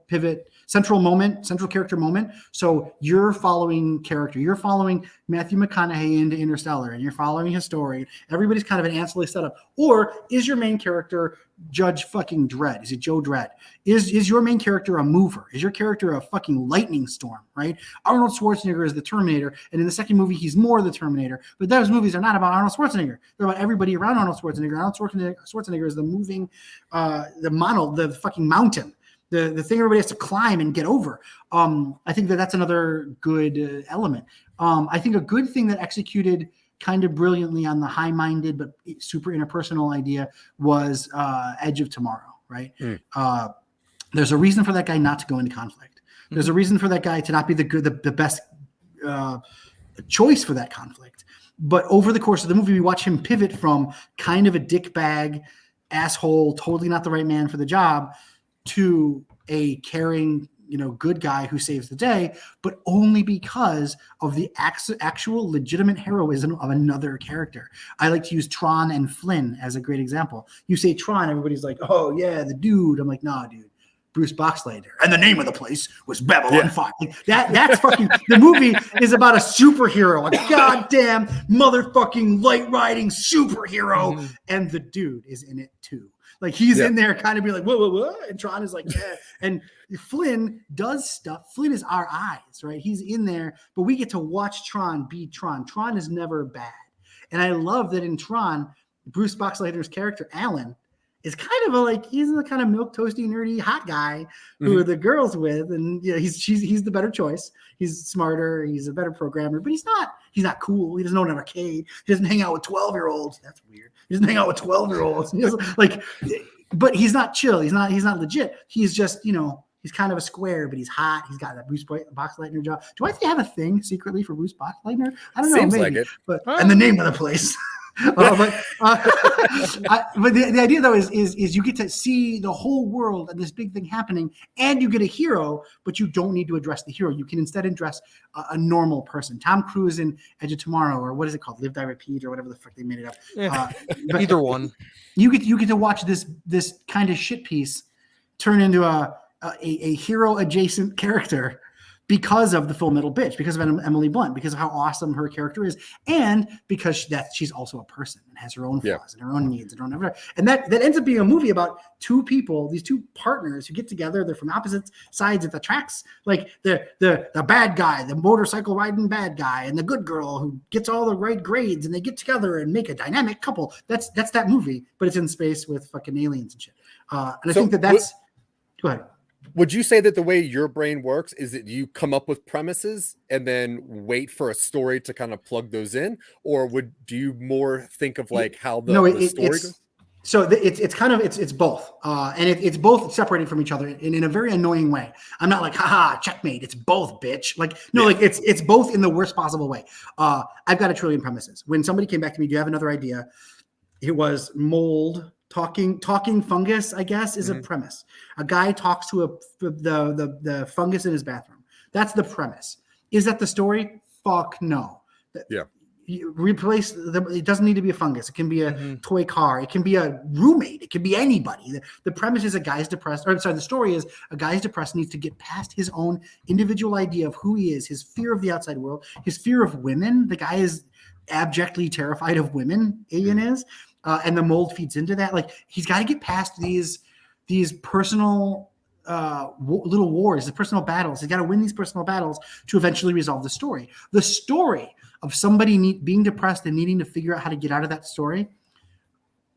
Speaker 3: pivot, central character moment. So you're following character. You're following Matthew McConaughey into Interstellar, and you're following his story. Everybody's kind of an ancillary setup. Or is your main character Judge fucking Dredd? Is it Joe Dredd? Is your main character a mover? Is your character a fucking lightning storm, right? Arnold Schwarzenegger is the Terminator, and in the second movie, he's more the Terminator. But those movies are not about Arnold Schwarzenegger. They're about everybody around Arnold Schwarzenegger. Arnold Schwarzenegger is the moving, the fucking mountain. The thing everybody has to climb and get over. I think that's another good element. I think a good thing that executed kind of brilliantly on the high-minded but super interpersonal idea was Edge of Tomorrow, right? There's a reason for that guy not to go into conflict. There's a reason for that guy to not be the best choice for that conflict. But over the course of the movie, we watch him pivot from kind of a dickbag, asshole, totally not the right man for the job, to a caring, good guy who saves the day, but only because of the actual legitimate heroism of another character. I like to use Tron and Flynn as a great example. You say Tron, everybody's like, oh yeah, the dude. I'm like, nah, dude. Bruce Boxleitner, and the name of the place was Babylon 5. Like that's fucking. The movie is about a superhero, a goddamn motherfucking light riding superhero, and the dude is in it too. Like he's in there, kind of be like, whoa, and Tron is like, yeah. And Flynn does stuff. Flynn is our eyes, right? He's in there, but we get to watch Tron be Tron. Tron is never bad, and I love that in Tron, Bruce Boxleitner's character Alan is kind of he's the kind of milk toasty nerdy hot guy who the girls with, and he's the better choice. He's smarter, he's a better programmer, but he's not cool. He doesn't own an arcade. He doesn't hang out with 12-year-olds. That's weird. He doesn't hang out with 12-year-olds. But he's not chill. He's not legit. He's just he's kind of a square, but he's hot. He's got that Bruce Boxleitner job. Do I have a thing secretly for Bruce Boxleitner? I don't know.
Speaker 2: Seems
Speaker 3: maybe.
Speaker 2: Like it.
Speaker 3: But and the name of the place. But the idea though is you get to see the whole world and this big thing happening, and you get a hero, but you don't need to address the hero. You can instead address a normal person. Tom Cruise in Edge of Tomorrow, or what is it called, Live Die Repeat, or whatever the fuck they made it up.
Speaker 1: Either one.
Speaker 3: You get to watch this kind of shit piece turn into a a hero adjacent character because of the Full Metal Bitch, because of Emily Blunt, because of how awesome her character is, and because she's also a person and has her own flaws and her own needs and her own everything. And that ends up being a movie about two people, these two partners who get together. They're from opposite sides of the tracks, like the bad guy, the motorcycle riding bad guy, and the good girl who gets all the right grades, and they get together and make a dynamic couple. That's that movie, but it's in space with fucking aliens and shit. And I think that's. Go ahead.
Speaker 2: Would you say that the way your brain works is that you come up with premises and then wait for a story to kind of plug those in, or do you more think of like how the story goes?
Speaker 3: So it's kind of it's both, and it's both separated from each other in a very annoying way. I'm not like, haha, checkmate. It's both, bitch. Like no, like it's both in the worst possible way. I've got a trillion premises. When somebody came back to me, do you have another idea? It was mold. Talking fungus, I guess, is a premise. A guy talks to the fungus in his bathroom. That's the premise. Is that the story? Fuck no.
Speaker 2: Yeah.
Speaker 3: You replace it doesn't need to be a fungus. It can be a toy car. It can be a roommate. It can be anybody. The premise is a guy's depressed. Or sorry, the story is a guy's depressed, needs to get past his own individual idea of who he is, his fear of the outside world, his fear of women. The guy is abjectly terrified of women. Alien is. And the mold feeds into that. Like he's got to get past these personal little wars, the personal battles. He's got to win these personal battles to eventually resolve the story. The story of somebody being depressed and needing to figure out how to get out of that story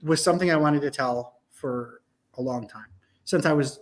Speaker 3: was something I wanted to tell for a long time, since I was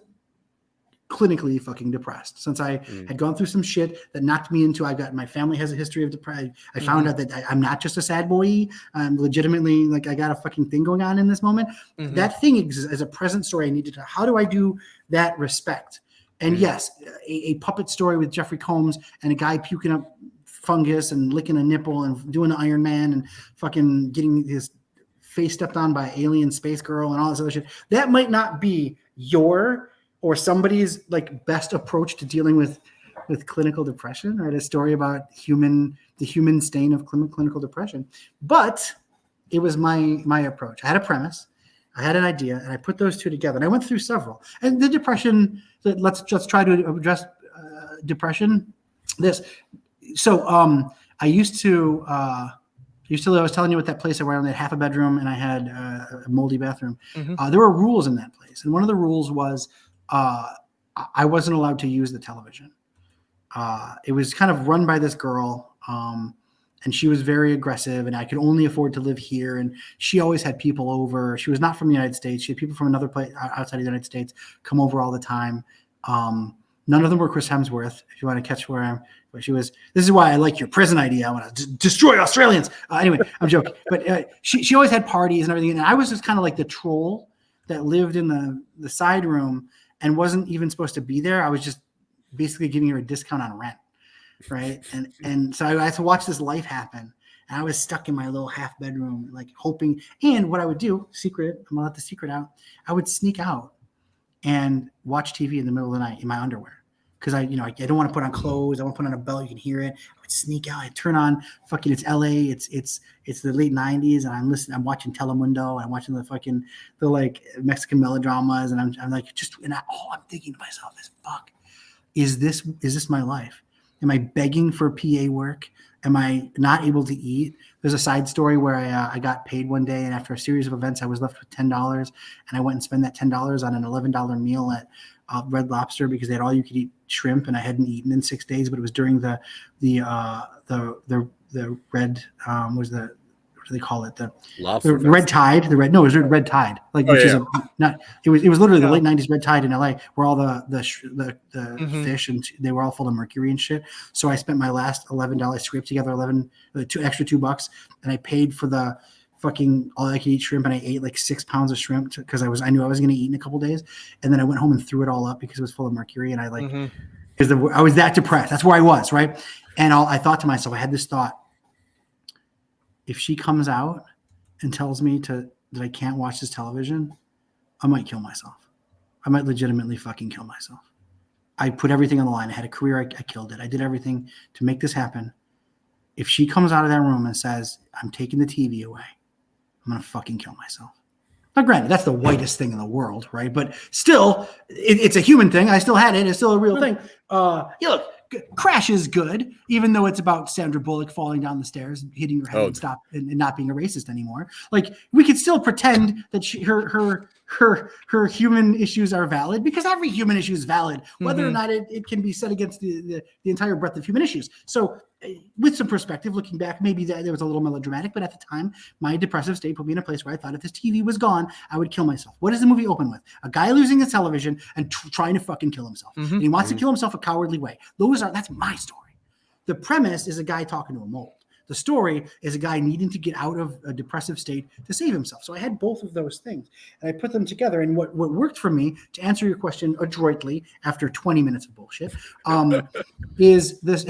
Speaker 3: clinically fucking depressed, since I had gone through some shit that knocked me into, my family has a history of depression. I found out that I'm not just a sad boy. I'm legitimately like, I got a fucking thing going on in this moment. That thing exists as a present story. I needed to, how do I do that respect? And yes, a puppet story with Jeffrey Combs and a guy puking up fungus and licking a nipple and doing the Iron Man and fucking getting his face stepped on by alien space girl and all this other shit. That might not be your or somebody's like best approach to dealing with clinical depression, right? A story about the human stain of clinical depression. But it was my approach. I had a premise, I had an idea, and I put those two together. And I went through several. And the depression, let's just try to address depression. I used to I was telling you what that place I went on, that half a bedroom and I had a moldy bathroom. There were rules in that place. And one of the rules was I wasn't allowed to use the television. It was kind of run by this girl, and she was very aggressive, and I could only afford to live here. And she always had people over. She was not from the United States. She had people from another place outside of the United States come over all the time. None of them were Chris Hemsworth, if you want to catch where I'm. But she was. This is why I like your prison idea. I want to destroy Australians. Anyway, I'm joking. But she always had parties and everything, and I was just kind of like the troll that lived in the side room and wasn't even supposed to be there. I was just basically giving her a discount on rent, right? And so I had to watch this life happen. And I was stuck in my little half bedroom, like hoping. And what I would do, secret, I'm gonna let the secret out. I would sneak out and watch TV in the middle of the night in my underwear. Because I don't want to put on clothes. I want to put on a belt. You can hear it. I would sneak out. I turn on fucking. It's LA. It's the late '90s, and I'm watching Telemundo. I'm watching the like Mexican melodramas, and I'm like all I'm thinking to myself is, fuck, is this my life? Am I begging for PA work? Am I not able to eat? There's a side story where I got paid one day, and after a series of events, I was left with $10, and I went and spent that $10 on an $11 meal at Red Lobster because they had all you could eat shrimp, and I hadn't eaten in 6 days. But it was during the red what do they call it? The red tide. It was red tide. Like it was literally the late '90s red tide in LA, where all the fish and they were all full of mercury and shit. So I spent my last $11, scraped together $2, and I paid for the fucking all I could eat shrimp, and I ate like 6 pounds of shrimp because I knew I was going to eat in a couple days, and then I went home and threw it all up because it was full of mercury, and I because I was that depressed. That's where I was, right? And I thought to myself, I had this thought: if she comes out and tells me that I can't watch this television, I might kill myself. I might legitimately fucking kill myself. I put everything on the line. I had a career. I killed it. I did everything to make this happen. If she comes out of that room and says, I'm taking the TV away, I'm going to fucking kill myself. Now, granted, that's the whitest thing in the world, right? But still, it's a human thing. I still had it. It's still a real thing. Look, Crash is good, even though it's about Sandra Bullock falling down the stairs, hitting her head and not being a racist anymore. Like, we could still pretend that her human issues are valid, because every human issue is valid, whether or not it can be set against the entire breadth of human issues. So with some perspective, looking back, maybe there was a little melodramatic, but at the time, my depressive state put me in a place where I thought if this TV was gone, I would kill myself. What does the movie open with? A guy losing his television and trying to fucking kill himself. And he wants to kill himself a cowardly way. That's my story. The premise is a guy talking to a mold. The story is a guy needing to get out of a depressive state to save himself. So I had both of those things, and I put them together. And what worked for me, to answer your question adroitly after 20 minutes of bullshit, is this.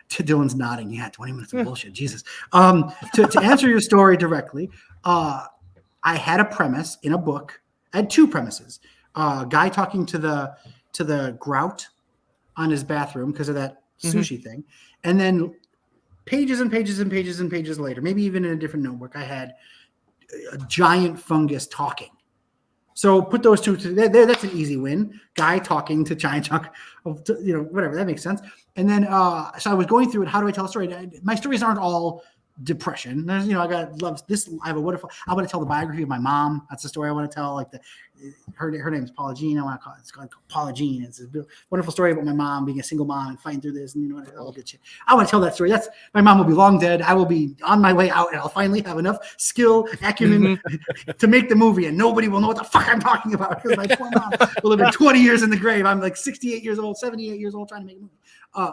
Speaker 3: Dylan's nodding. Yeah, 20 minutes of bullshit. Jesus. To answer your story directly, I had a premise in a book. I had two premises. A guy talking to the grout on his bathroom because of that sushi thing, and then pages and pages and pages and pages later, maybe even in a different notebook, I had a giant fungus talking. So put those two together. That's an easy win. Guy talking to giant chunk of, whatever. That makes sense. And then, so I was going through it. How do I tell a story? My stories aren't all depression. There's, I got loves this. I want to tell the biography of my mom. That's the story I want to tell. Like her name is Paula Jean. I want to call it. It's called Paula Jean. It's a wonderful story about my mom being a single mom and fighting through this, and all good shit. I want to tell that story. My mom will be long dead. I will be on my way out, and I'll finally have enough skill, acumen to make the movie, and nobody will know what the fuck I'm talking about, because my poor mom will have been 20 years in the grave. I'm like 68 years old, 78 years old, trying to make a movie.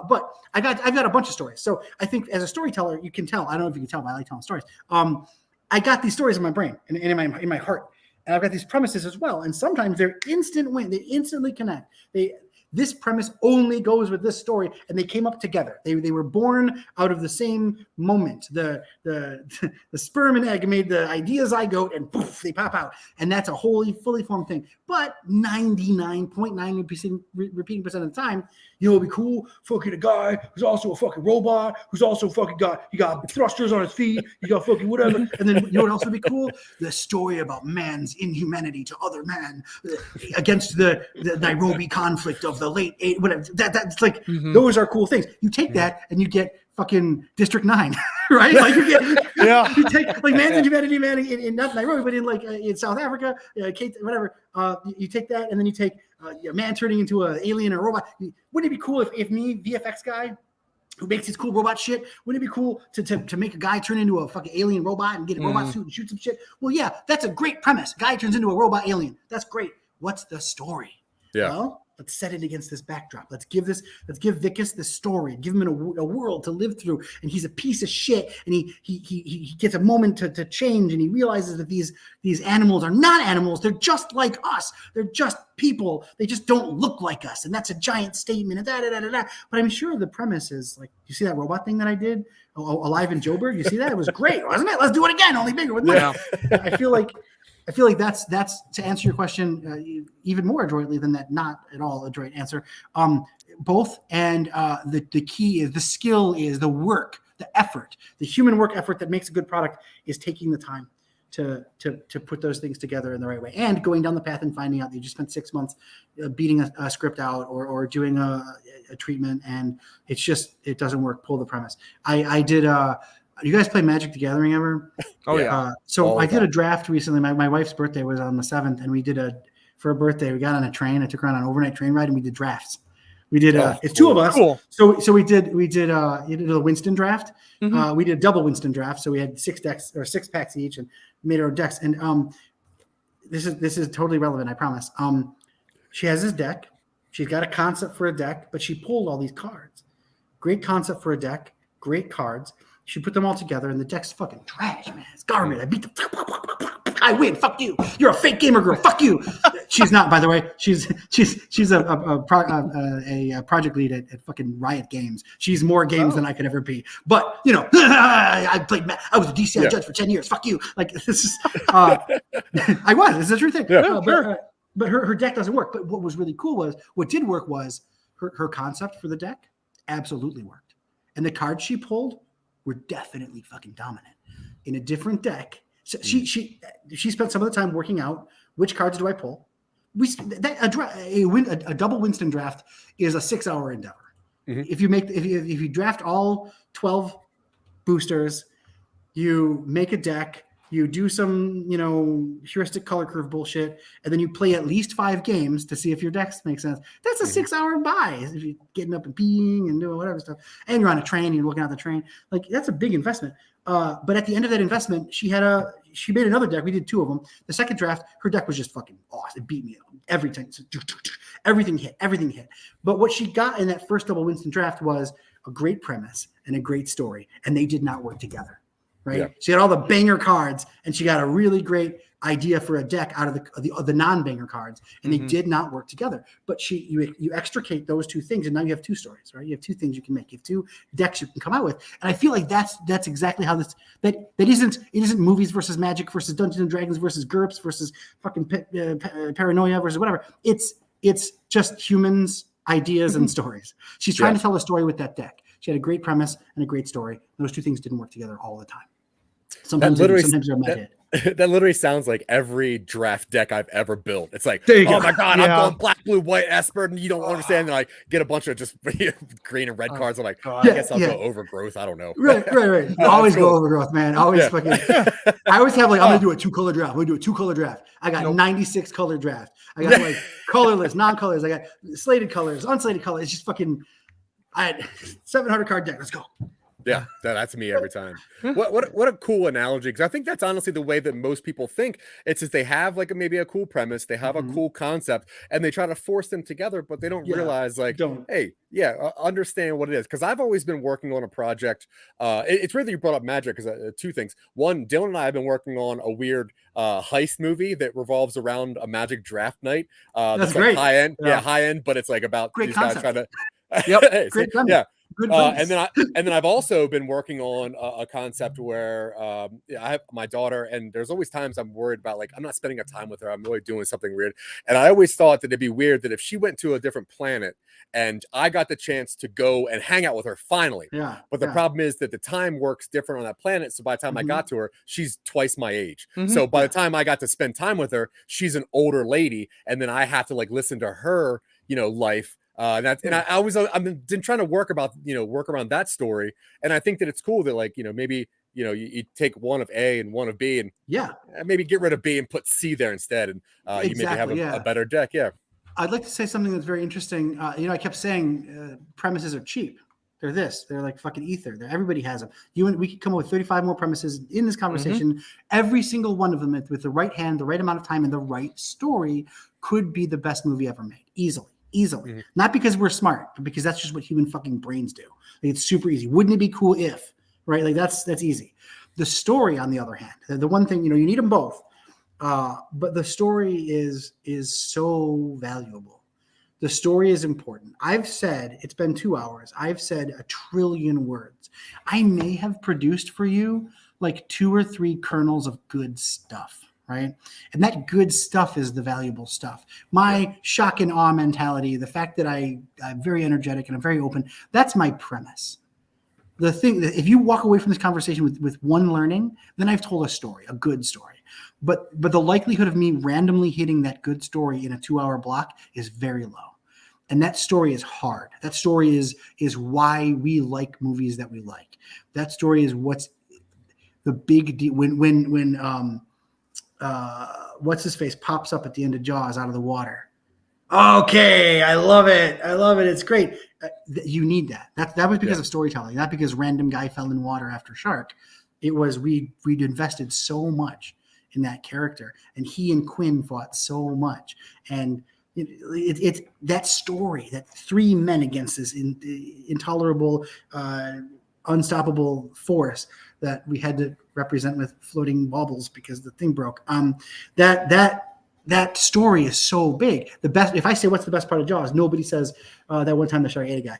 Speaker 3: But I've got a bunch of stories. So I think as a storyteller, you can tell. I don't know if you can tell, but I like telling stories. I got these stories in my brain and in my heart, and I've got these premises as well. And sometimes they're instant win. They instantly connect. This premise only goes with this story, and they came up together. They were born out of the same moment. The sperm and egg made the idea zygote, and poof, they pop out. And that's a wholly, fully formed thing. But 99.9% repeating percent of the time, it'd be cool fucking a guy who's also a fucking robot, who's also fucking you got thrusters on his feet, you got fucking whatever. And then what else would be cool? The story about man's inhumanity to other man against the Nairobi conflict of the late whatever. That's like those are cool things. You take that and you get fucking District 9, right? Like you take like man's inhumanity in not Nairobi, but in South Africa, whatever. You take that, and then you take a man turning into an alien or a robot. Wouldn't it be cool if me, VFX guy, who makes his cool robot shit, wouldn't it be cool to make a guy turn into a fucking alien robot and get a robot suit and shoot some shit? Well, yeah, that's a great premise. Guy turns into a robot alien. That's great. What's the story?
Speaker 2: Yeah.
Speaker 3: Well, let's set it against this backdrop. Let's give Vicus this story. Give him a world to live through. And he's a piece of shit. And he gets a moment to change. And he realizes that these animals are not animals. They're just like us. They're just people. They just don't look like us. And that's a giant statement. And But I'm sure the premise is like, you see that robot thing that I did? Alive in Joburg? You see that? It was great, wasn't it? Let's do it again. Only bigger with money. Yeah. I feel like that's to answer your question even more adroitly than that not at all adroit answer. Both, and the key is the skill is the work, the effort, the human work effort that makes a good product is taking the time to put those things together in the right way, and going down the path and finding out that you just spent 6 months beating a script out or doing a treatment, and it doesn't work. Pull the premise. I did. You guys play Magic the Gathering ever?
Speaker 1: Oh yeah.
Speaker 3: So I did a draft recently. My wife's birthday was on the 7th, and we did for a birthday. We got on a train. I took her on an overnight train ride, and we did drafts. We did. It's two of us. Cool. So we did a Winston draft. We did a double Winston draft. So we had 6 decks or 6 packs each, and made our decks. And this is totally relevant. I promise. She has this deck. She's got a concept for a deck, but she pulled all these cards. Great concept for a deck. Great cards. She put them all together, and the deck's fucking trash, man. It's garbage. I beat them. I win. Fuck you. You're a fake gamer girl. Fuck you. She's not, by the way. She's a project lead at fucking Riot Games. She's more games than I could ever be. But I was a DCI judge for 10 years. Fuck you. Like this is. I was. It's a true thing. Yeah, but her deck doesn't work. But what was really cool what did work was her concept for the deck absolutely worked, and the cards she pulled were definitely fucking dominant. In a different deck, So she spent some of the time working out which cards do I pull. A double Winston draft is a 6-hour endeavor.
Speaker 2: Mm-hmm.
Speaker 3: If you draft all 12 boosters, you make a deck, you do some, heuristic color curve bullshit, and then you play at least 5 games to see if your decks make sense. That's a 6-hour buy. If you're getting up and peeing and doing whatever stuff, and you're on a train, you're looking at the train, like that's a big investment. But at the end of that investment, she made another deck. We did 2 of them. The second draft, her deck was just fucking awesome. It beat me every time. Everything hit. But what she got in that first double Winston draft was a great premise and a great story, and they did not work together. Right? Yeah. She had all the banger cards, and she got a really great idea for a deck out of the non-banger cards, and they did not work together. But you extricate those 2 things, and now you have 2 stories, right? You have 2 things you can make. You have 2 decks you can come out with, and I feel like that's exactly how that isn't movies versus magic versus Dungeons and Dragons versus GURPS versus fucking paranoia versus whatever. It's just humans, ideas, and stories. She's trying to tell a story with that deck. She had a great premise and a great story. Those 2 things didn't work together all the time. Sometimes they're
Speaker 2: that literally sounds like every draft deck I've ever built. It's like, oh my god, I'm going black, blue, white, Esper, and you don't understand. And I get a bunch of just green and red cards. I'm like, I guess I'll go overgrowth. I don't know.
Speaker 3: Right. Always go overgrowth, man. Always fucking. I always have I'm gonna do a 2-color draft. I'm gonna do a 2-color draft. I got 96 color draft. I got like colorless, non-colors. I got slated colors, unslated colors. It's just fucking. I had 700 card deck. Let's go.
Speaker 2: Yeah, that's me every time. What a cool analogy, because I think that's honestly the way that most people think. It's just they have like maybe a cool premise, they have a cool concept, and they try to force them together, but they don't realize understand what it is. Because I've always been working on a project. It's weird that you brought up magic, because 2 things. One, Dylan and I have been working on a weird heist movie that revolves around a magic draft night.
Speaker 3: That's great.
Speaker 2: High end, but it's like about
Speaker 3: great
Speaker 2: these
Speaker 3: concept.
Speaker 2: guys trying to.
Speaker 3: Great premise.
Speaker 2: Yeah. And then I've also been working on a concept where I have my daughter, and there's always times I'm worried about, like, I'm not spending a time with her. I'm really doing something weird. And I always thought that it'd be weird that if she went to a different planet and I got the chance to go and hang out with her finally.
Speaker 3: Yeah.
Speaker 2: But the problem is that the time works different on that planet. So by the time I got to her, she's twice my age. So by the time I got to spend time with her, she's an older lady. And then I have to like listen to her, life. I've been trying to work around that story, and I think that it's cool that maybe you take one of A and one of B, and maybe get rid of B and put C there instead, and you maybe have a better deck. Yeah,
Speaker 3: I'd like to say something that's very interesting. I kept saying premises are cheap. They're like fucking ether. Everybody has them. We could come up with 35 more premises in this conversation. Every single one of them with the right hand, the right amount of time, and the right story could be the best movie ever made, easily. Not because we're smart, but because that's just what human fucking brains do. Like, it's super easy. Wouldn't it be cool if, right? Like that's easy. The story, on the other hand, the one thing, you need them both. But the story is so valuable. The story is important. I've said, it's been 2 hours. I've said 1 trillion words. I may have produced for you like 2 or 3 kernels of good stuff. Right. And that good stuff is the valuable stuff. My shock and awe mentality, the fact that I'm very energetic and I'm very open, that's my premise. The thing that if you walk away from this conversation with one learning, then I've told a story, a good story. But the likelihood of me randomly hitting that good story in a 2-hour block is very low. And that story is hard. That story is why we like movies that we like. That story is what's the big deal when what's his face pops up at the end of Jaws out of the water. Okay, I love it. It's great. You need that. That was because of storytelling, not because random guy fell in water after shark. It was we'd invested so much in that character, and he and Quinn fought so much, and it's that story, that 3 men against this intolerable, unstoppable force that we had to represent with floating baubles because the thing broke. That story is so big. The best, if I say what's the best part of Jaws, nobody says that one time the shark ate a guy.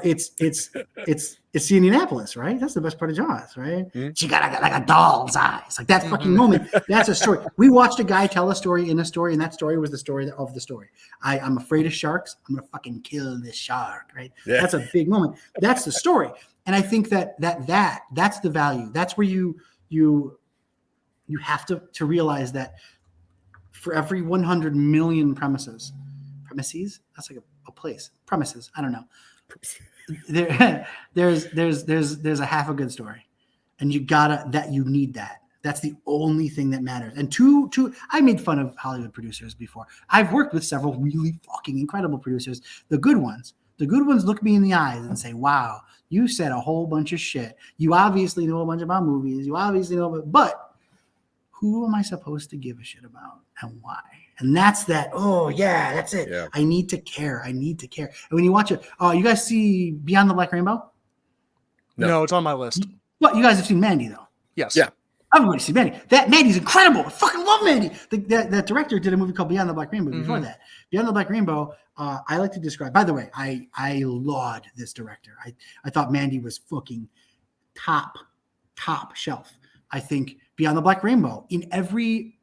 Speaker 3: It's the Indianapolis, right? That's the best part of Jaws, right? She got like a doll's eyes, like that fucking moment. That's a story. We watched a guy tell a story in a story, and that story was the story of the story. I'm afraid of sharks. I'm gonna fucking kill this shark, right? Yeah. That's a big moment. That's the story, and I think that's the value. That's where you you have to realize that for every 100 million premises, that's like a place, premises, I don't know. There's a half a good story, and you need that. That's the only thing that matters. And I made fun of Hollywood producers before. I've worked with several really fucking incredible producers. The good ones look me in the eyes and say, wow, you said a whole bunch of shit. You obviously know a bunch about movies. You obviously know, but who am I supposed to give a shit about and why? And that's that. Oh yeah, that's it.
Speaker 2: Yeah.
Speaker 3: I need to care. And when you watch it, you guys see Beyond the Black Rainbow?
Speaker 1: No, it's on my list.
Speaker 3: Well, you guys have seen Mandy though.
Speaker 1: Yes.
Speaker 2: Yeah.
Speaker 3: Everybody's seen Mandy. Mandy's incredible. I fucking love Mandy. That director did a movie called Beyond the Black Rainbow before that. Beyond the Black Rainbow, I like to describe. By the way, I laud this director. I thought Mandy was fucking top shelf. I think Beyond the Black Rainbow, in every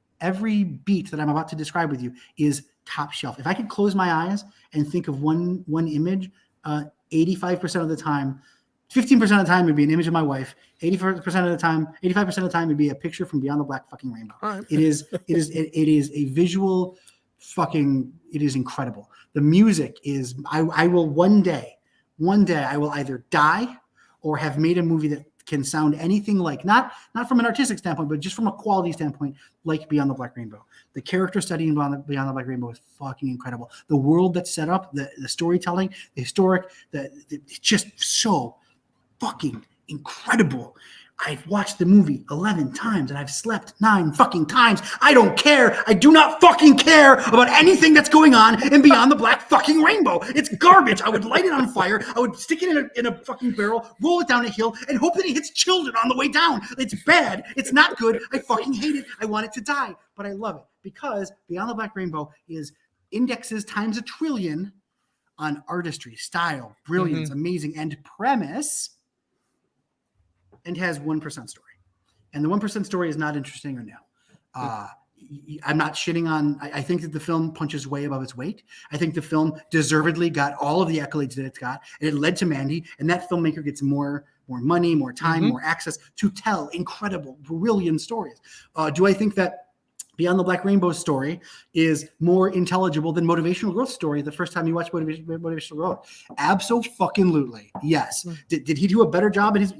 Speaker 3: beat that I'm about to describe with you, is top shelf. If I could close my eyes and think of one image, 85% of the time, 15% of the time would be an image of my wife. 85% of the time would be a picture from Beyond the Black fucking Rainbow.
Speaker 1: Right.
Speaker 3: It is a visual fucking. It is incredible. The music is. I will one day I will either die or have made a movie that can sound anything like, not from an artistic standpoint, but just from a quality standpoint, like Beyond the Black Rainbow. The character study in Beyond the Black Rainbow is fucking incredible. The world that's set up, the storytelling, the historic, it's just so fucking incredible. I've watched the movie 11 times and I've slept 9 fucking times. I don't care. I do not fucking care about anything that's going on in Beyond the Black fucking Rainbow. It's garbage. I would light it on fire. I would stick it in a fucking barrel, roll it down a hill, and hope that it hits children on the way down. It's bad. It's not good. I fucking hate it. I want it to die, but I love it because Beyond the Black Rainbow is indexes times 1 trillion on artistry, style, brilliance, amazing, and premise. And has 1% story. And the 1% story is not interesting or no. I'm not shitting on, I think that the film punches way above its weight. I think the film deservedly got all of the accolades that it's got. And it led to Mandy, and that filmmaker gets more money, more time, more access to tell incredible, brilliant stories. Do I think that Beyond the Black Rainbow story is more intelligible than Motivational Growth story the first time you watch Motivational Growth? Absolutely. Yes. Did he do a better job in his?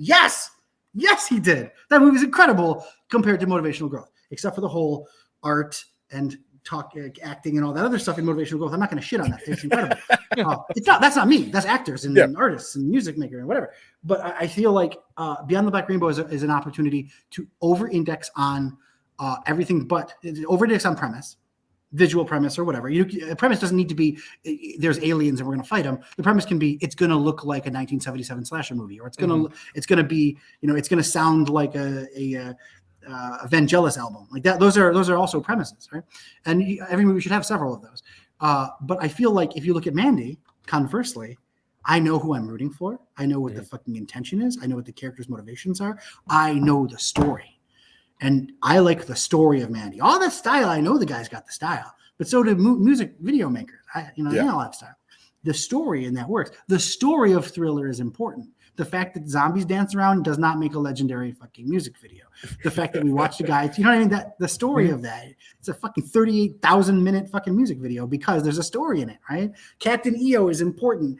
Speaker 3: Yes, he did. That movie is incredible compared to Motivational Growth, except for the whole art and acting and all that other stuff in Motivational Growth. I'm not going to shit on that. It's incredible. That's not me. That's actors and artists and music maker and whatever. But I feel like Beyond the Black Rainbow is an opportunity to over-index on everything, but over-index on premise, visual premise or whatever. A premise doesn't need to be there's aliens and we're going to fight them. The premise can be it's going to look like a 1977 slasher movie, or it's going to be it's going to sound like a Vangelis album like that. Those are also premises, right? And every movie should have several of those. But I feel like if you look at Mandy, conversely, I know who I'm rooting for. I know what the fucking intention is. I know what the characters' motivations are. I know the story. And I like the story of Mandy. All that style, I know the guy's got the style, but so do music video makers. They all have style. The story in that works. The story of Thriller is important. The fact that zombies dance around does not make a legendary fucking music video. The fact that we watch the guys, you know what I mean? That the story of that, it's a fucking 38,000 minute fucking music video because there's a story in it, right? Captain EO is important.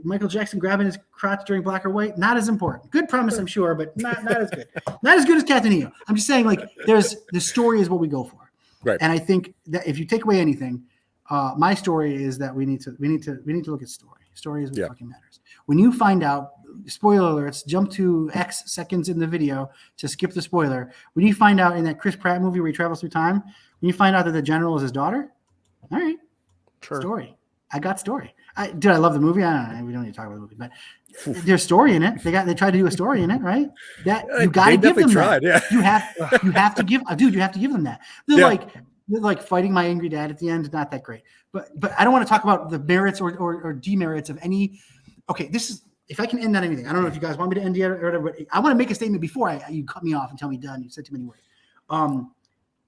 Speaker 3: Michael Jackson grabbing his crotch during Black or White, not as important. Good premise, I'm sure, but not as good. Not as good as Captain EO. I'm just saying, like, the story is what we go for.
Speaker 2: Right.
Speaker 3: And I think that if you take away anything, my story is that we need to look at story. Story is what fucking matters. When you find out, spoiler alerts, jump to X seconds in the video to skip the spoiler. When you find out in that Chris Pratt movie where he travels through time, when you find out that the general is his daughter, all right,
Speaker 1: sure.
Speaker 3: Story. I got story. I love the movie. I don't know. We don't need to talk about the movie, but there's story in it. They tried to do a story in it, right? That you got to give them that. Yeah. You have to give, dude. You have to give them that. They're like fighting my angry dad at the end. Not that great, but I don't want to talk about the merits or demerits of any. Okay, this is if I can end on anything. I don't know if you guys want me to end yet or whatever. But I want to make a statement before you cut me off and tell me done. You said too many words.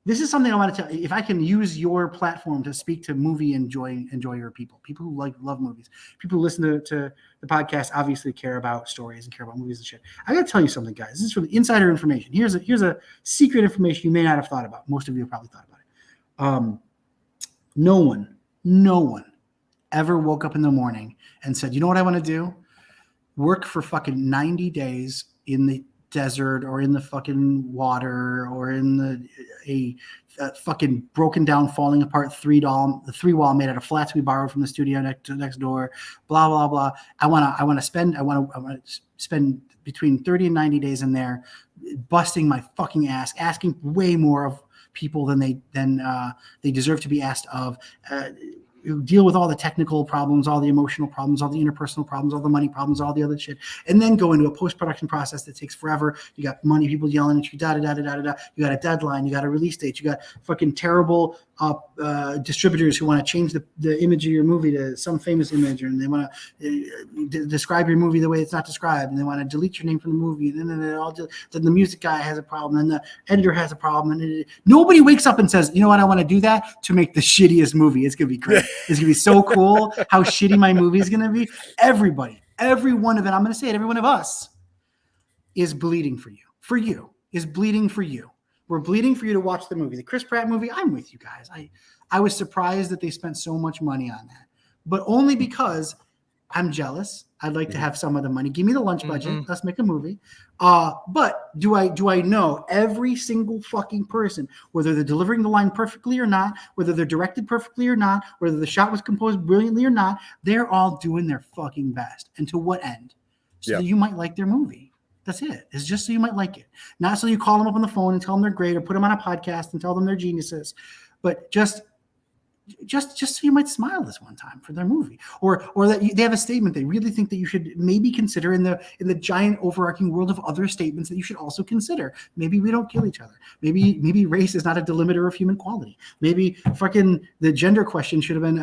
Speaker 3: This is something I want to tell you. If I can use your platform to speak to movie enjoyer people who love movies, people who listen to the podcast obviously care about stories and care about movies and shit. I got to tell you something, guys. This is from the insider information. Here's a secret information you may not have thought about. Most of you have probably thought about it. No one ever woke up in the morning and said, you know what I want to do? Work for fucking 90 days in the desert or in the fucking water or in a fucking broken down, falling apart three wall made out of flats we borrowed from the studio next door, blah, blah, blah. I want to spend between 30 and 90 days in there busting my fucking ass, asking way more of people than they deserve to be asked of, deal with all the technical problems, all the emotional problems, all the interpersonal problems, all the money problems, all the other shit, and then go into a post-production process that takes forever. You got money people yelling at you, da-da-da-da-da-da. You got a deadline. You got a release date. You got fucking terrible distributors who want to change the image of your movie to some famous image, and they want to describe your movie the way it's not described, and they want to delete your name from the movie, and then the music guy has a problem, and the editor has a problem, and nobody wakes up and says, you know what, I want to do that to make the shittiest movie. It's going to be great. It's going to be so cool how shitty my movie is going to be. Everybody, every one of it, I'm going to say it, every one of us is bleeding for you, is bleeding for you. We're bleeding for you to watch the movie. The Chris Pratt movie, I'm with you guys. I was surprised that they spent so much money on that, but only because I'm jealous. I'd like to have some of the money. Give me the lunch budget. Let's make a movie. But do I know every single fucking person, whether they're delivering the line perfectly or not, whether they're directed perfectly or not, whether the shot was composed brilliantly or not, they're all doing their fucking best. And to what end? So that you might like their movie. That's it. It's just so you might like it. Not so you call them up on the phone and tell them they're great or put them on a podcast and tell them they're geniuses, but just so you might smile this one time for their movie, or that they have a statement they really think that you should maybe consider in the giant overarching world of other statements that you should also consider. Maybe we don't kill each other. Maybe race is not a delimiter of human quality. Maybe fucking the gender question should have been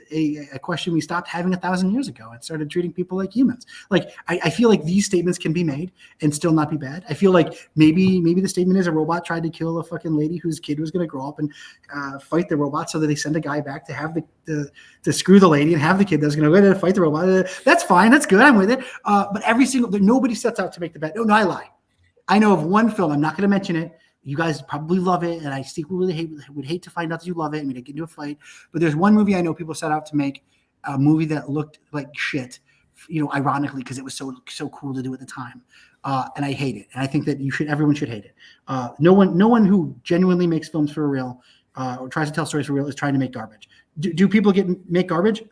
Speaker 3: a question we stopped having 1,000 years ago and started treating people like humans. Like I feel like these statements can be made and still not be bad. I feel like maybe the statement is a robot tried to kill a fucking lady whose kid was going to grow up and fight the robot, so that they send a guy back to have to screw the lady and have the kid that's going to go ahead and fight the robot. That's fine. That's good. I'm with it. But nobody sets out to make the bet. No, I lie. I know of one film. I'm not going to mention it. You guys probably love it, and I secretly would hate to find out that you love it. I mean, to get into a fight. But there's one movie I know people set out to make, a movie that looked like shit, ironically, because it was so cool to do at the time. And I hate it. And I think that everyone should hate it. No one who genuinely makes films for real or tries to tell stories for real is trying to make garbage. Do people make garbage?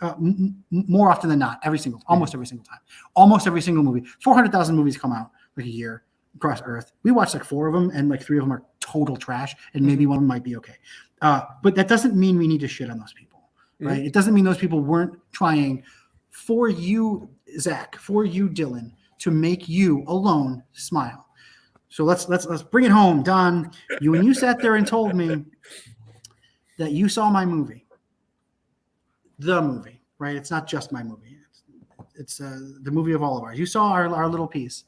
Speaker 3: More often than not, almost every single time. Almost every single movie. 400,000 movies come out like a year across Earth. We watch like 4 of them, and like 3 of them are total trash, and maybe one of them might be okay. But that doesn't mean we need to shit on those people, right? It doesn't mean those people weren't trying for you, Zach, for you, Dylan, to make you alone smile. So let's bring it home, Don. When you sat there and told me that you saw my movie, the movie, right? It's not just my movie. It's the movie of all of ours. You saw our little piece,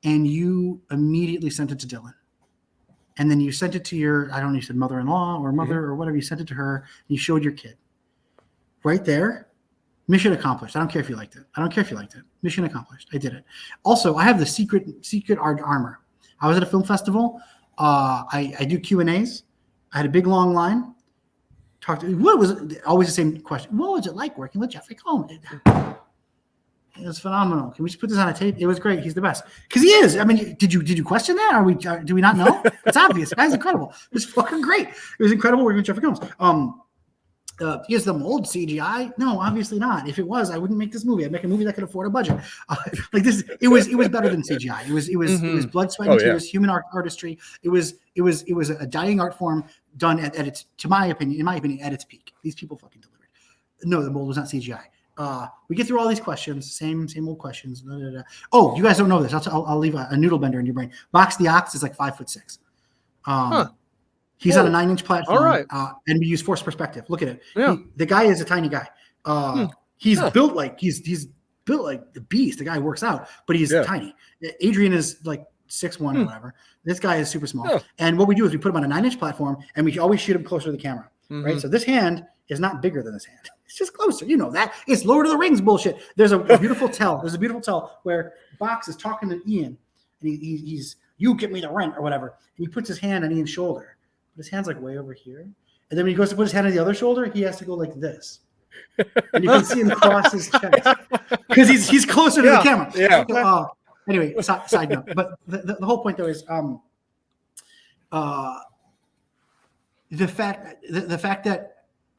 Speaker 3: and you immediately sent it to Dylan. And then you sent it to your, I don't know, you said mother-in-law or mother or whatever. You sent it to her, and you showed your kid. Right there, mission accomplished. I don't care if you liked it. Mission accomplished. I did it. Also, I have the secret art armor. I was at a film festival. I do Q&As. I had a big long line. What was it? Always the same question. What was it like working with Jeffrey Coleman? It was phenomenal. Can we just put this on a tape? It was great. He's the best. Because he is. I mean, did you question that? Do we not know? It's obvious. The guy's incredible. It was fucking great. It was incredible working with Jeffrey Combs. Is the mold CGI? No, obviously not. If it was, I wouldn't make this movie. I'd make a movie that could afford a budget. Like this, it was better than CGI. It was blood, sweat, and tears, human artistry. It was a dying art form done at its, in my opinion, at its peak. These people fucking delivered. No, the mold was not CGI. We get through all these questions, same old questions. Blah, blah, blah. Oh, you guys don't know this. I'll leave a noodle bender in your brain. Vox the Ox is like 5'6". He's on a 9-inch platform. All right. And we use forced perspective. Look at it.
Speaker 1: Yeah.
Speaker 3: The guy is a tiny guy. He's built like the beast. The guy works out, but he's tiny. Adrian is like 6'1" or whatever. This guy is super small.
Speaker 2: Oh.
Speaker 3: And what we do is we put him on a 9-inch platform and we always shoot him closer to the camera, right? So this hand is not bigger than this hand. It's just closer. You know that. It's Lord of the Rings bullshit. There's a beautiful tell. There's a beautiful tell where Box is talking to Ian and he's you get me the rent or whatever. And he puts his hand on Ian's shoulder. But his hand's like way over here. And then when he goes to put his hand on the other shoulder, he has to go like this. And you can see him cross his chest. Because he's closer to the camera.
Speaker 2: Yeah.
Speaker 3: So, anyway, side note. But the whole point though is the fact that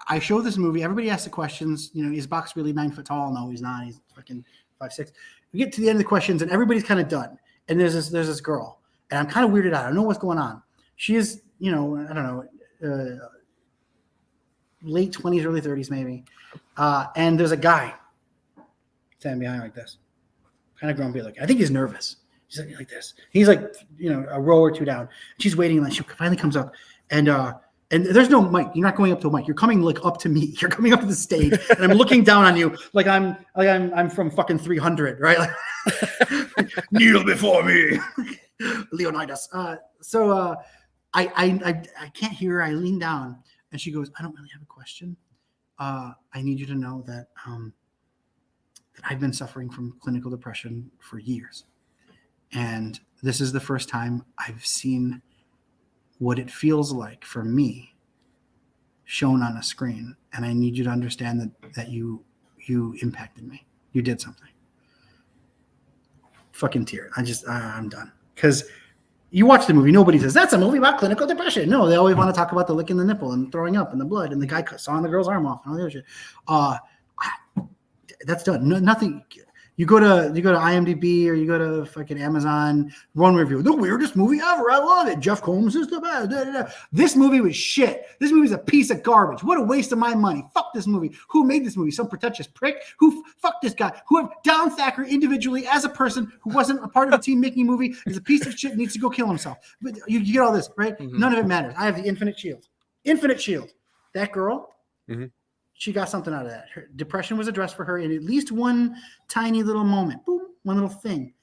Speaker 3: I show this movie, everybody asks the questions, you know, is Box really 9 foot tall? No, he's not. He's fucking 5'6". We get to the end of the questions and everybody's kind of done. And there's this girl, and I'm kind of weirded out. I don't know what's going on. She is, you know, I don't know, late 20s, early 30s maybe. And there's a guy standing behind like this, kind of grumpy looking. I think he's nervous. He's like this. He's like, you know, a row or two down. She's waiting, and she finally comes up, and there's no mic. You're not going up to a mic. You're coming like up to me. You're coming up to the stage, and I'm looking down on you like I'm from fucking 300, right? Like, kneel before me, Leonidas. So I can't hear her. I lean down, and she goes, "I don't really have a question. I need you to know that that I've been suffering from clinical depression for years, and this is the first time I've seen what it feels like for me shown on a screen. And I need you to understand that you impacted me. You did something." Fucking tear. I'm done. Because you watch the movie, nobody says, that's a movie about clinical depression. No, they always want to talk about the licking the nipple and throwing up and the blood and the guy sawing the girl's arm off and all the other shit. That's done. No, nothing. You go to IMDb or you go to fucking Amazon, one review, the weirdest movie ever. I love it. Jeff Combs is the best. Da, da, da. This movie was shit. This movie's a piece of garbage. What a waste of my money. Fuck this movie. Who made this movie? Some pretentious prick? Fuck this guy. Don Thacker individually as a person who wasn't a part of the team making a movie is a piece of shit, needs to go kill himself. But you get all this, right? Mm-hmm. None of it matters. I have the infinite shield. Infinite shield. That girl, she got something out of that. Her depression was addressed for her in at least one tiny little moment. Boom, one little thing.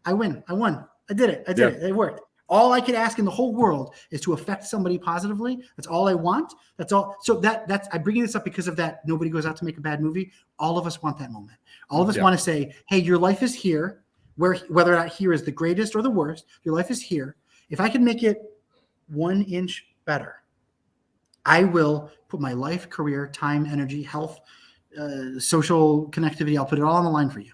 Speaker 3: I won. I did it. It. It worked. All I could ask in the whole world is to affect somebody positively. That's all I want. That's all. So that's I'm bringing this up because of that. Nobody goes out to make a bad movie. All of us want that moment. All of us want to say, hey, your life is here. Whether or not here is the greatest or the worst, your life is here. If I can make it 1 inch better, I will put my life, career, time, energy, health, social connectivity. I'll put it all on the line for you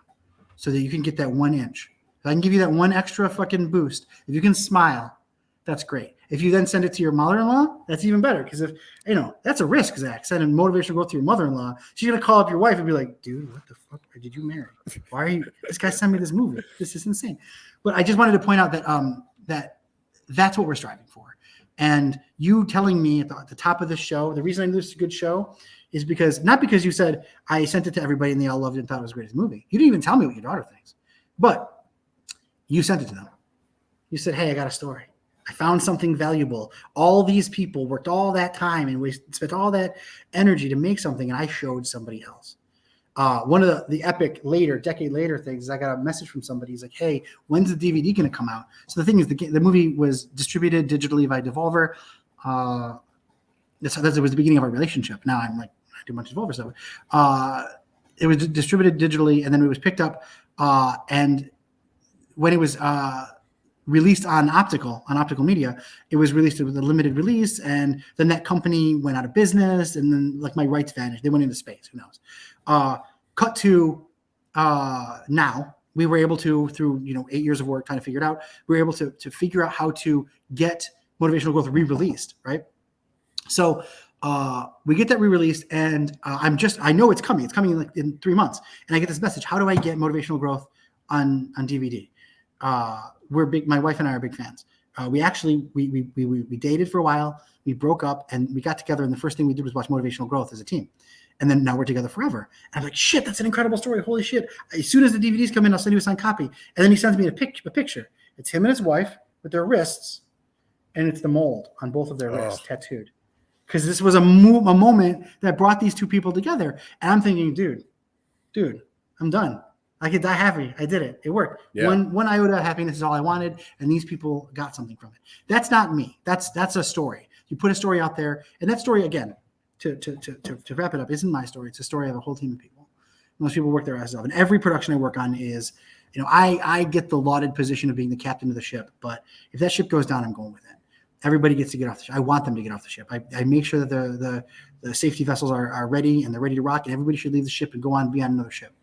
Speaker 3: so that you can get that 1 inch. If I can give you that one extra fucking boost, if you can smile, that's great. If you then send it to your mother-in-law, that's even better. Because if, you know, that's a risk, Zach, sending motivational growth to your mother-in-law. She's going to call up your wife and be like, dude, what the fuck did you marry? Why are you, this guy sent me this movie. This is insane. But I just wanted to point out that that's what we're striving for. And you telling me at the top of this show, the reason I knew this is a good show is not because you said I sent it to everybody and they all loved it and thought it was the greatest movie. You didn't even tell me what your daughter thinks, but you sent it to them. You said, hey, I got a story. I found something valuable. All these people worked all that time and we spent all that energy to make something, and I showed somebody else. One of the epic decade later things is I got a message from somebody. He's like, hey, when's the DVD going to come out? So the thing is, the movie was distributed digitally by Devolver. It was the beginning of our relationship. Now I'm like, I do a bunch of Devolver stuff. It was distributed digitally, and then it was picked up. And when it was released on optical media, it was released with a limited release, and then that company went out of business, and then like my rights vanished. They went into space. Who knows? Cut to now, we were able to, through 8 years of work trying to figure it out, we were able to figure out how to get motivational growth re-released, right? So we get that re-released, and I know it's coming. It's coming like in 3 months, and I get this message: how do I get motivational growth on DVD? We're big. My wife and I are big fans. We dated for a while. We broke up, and we got together, and the first thing we did was watch motivational growth as a team. And then now we're together forever. And I'm like, shit, that's an incredible story. Holy shit. As soon as the DVDs come in, I'll send you a signed copy. And then he sends me a picture. It's him and his wife with their wrists, and it's the mold on both of their wrists tattooed. Because this was a moment that brought these two people together. And I'm thinking, dude, I'm done. I could die happy. I did it. It worked.
Speaker 2: Yeah.
Speaker 3: One iota of happiness is all I wanted, and these people got something from it. That's not me. That's a story. You put a story out there, and that story, again, to wrap it up, isn't my story. It's a story of a whole team of people. Most people work their asses off, and every production I work on is, I get the lauded position of being the captain of the ship, but if that ship goes down, I'm going with it. Everybody gets to get off the ship. I want them to get off the ship. I make sure that the safety vessels are ready and they're ready to rock, and everybody should leave the ship and go on, be on another ship.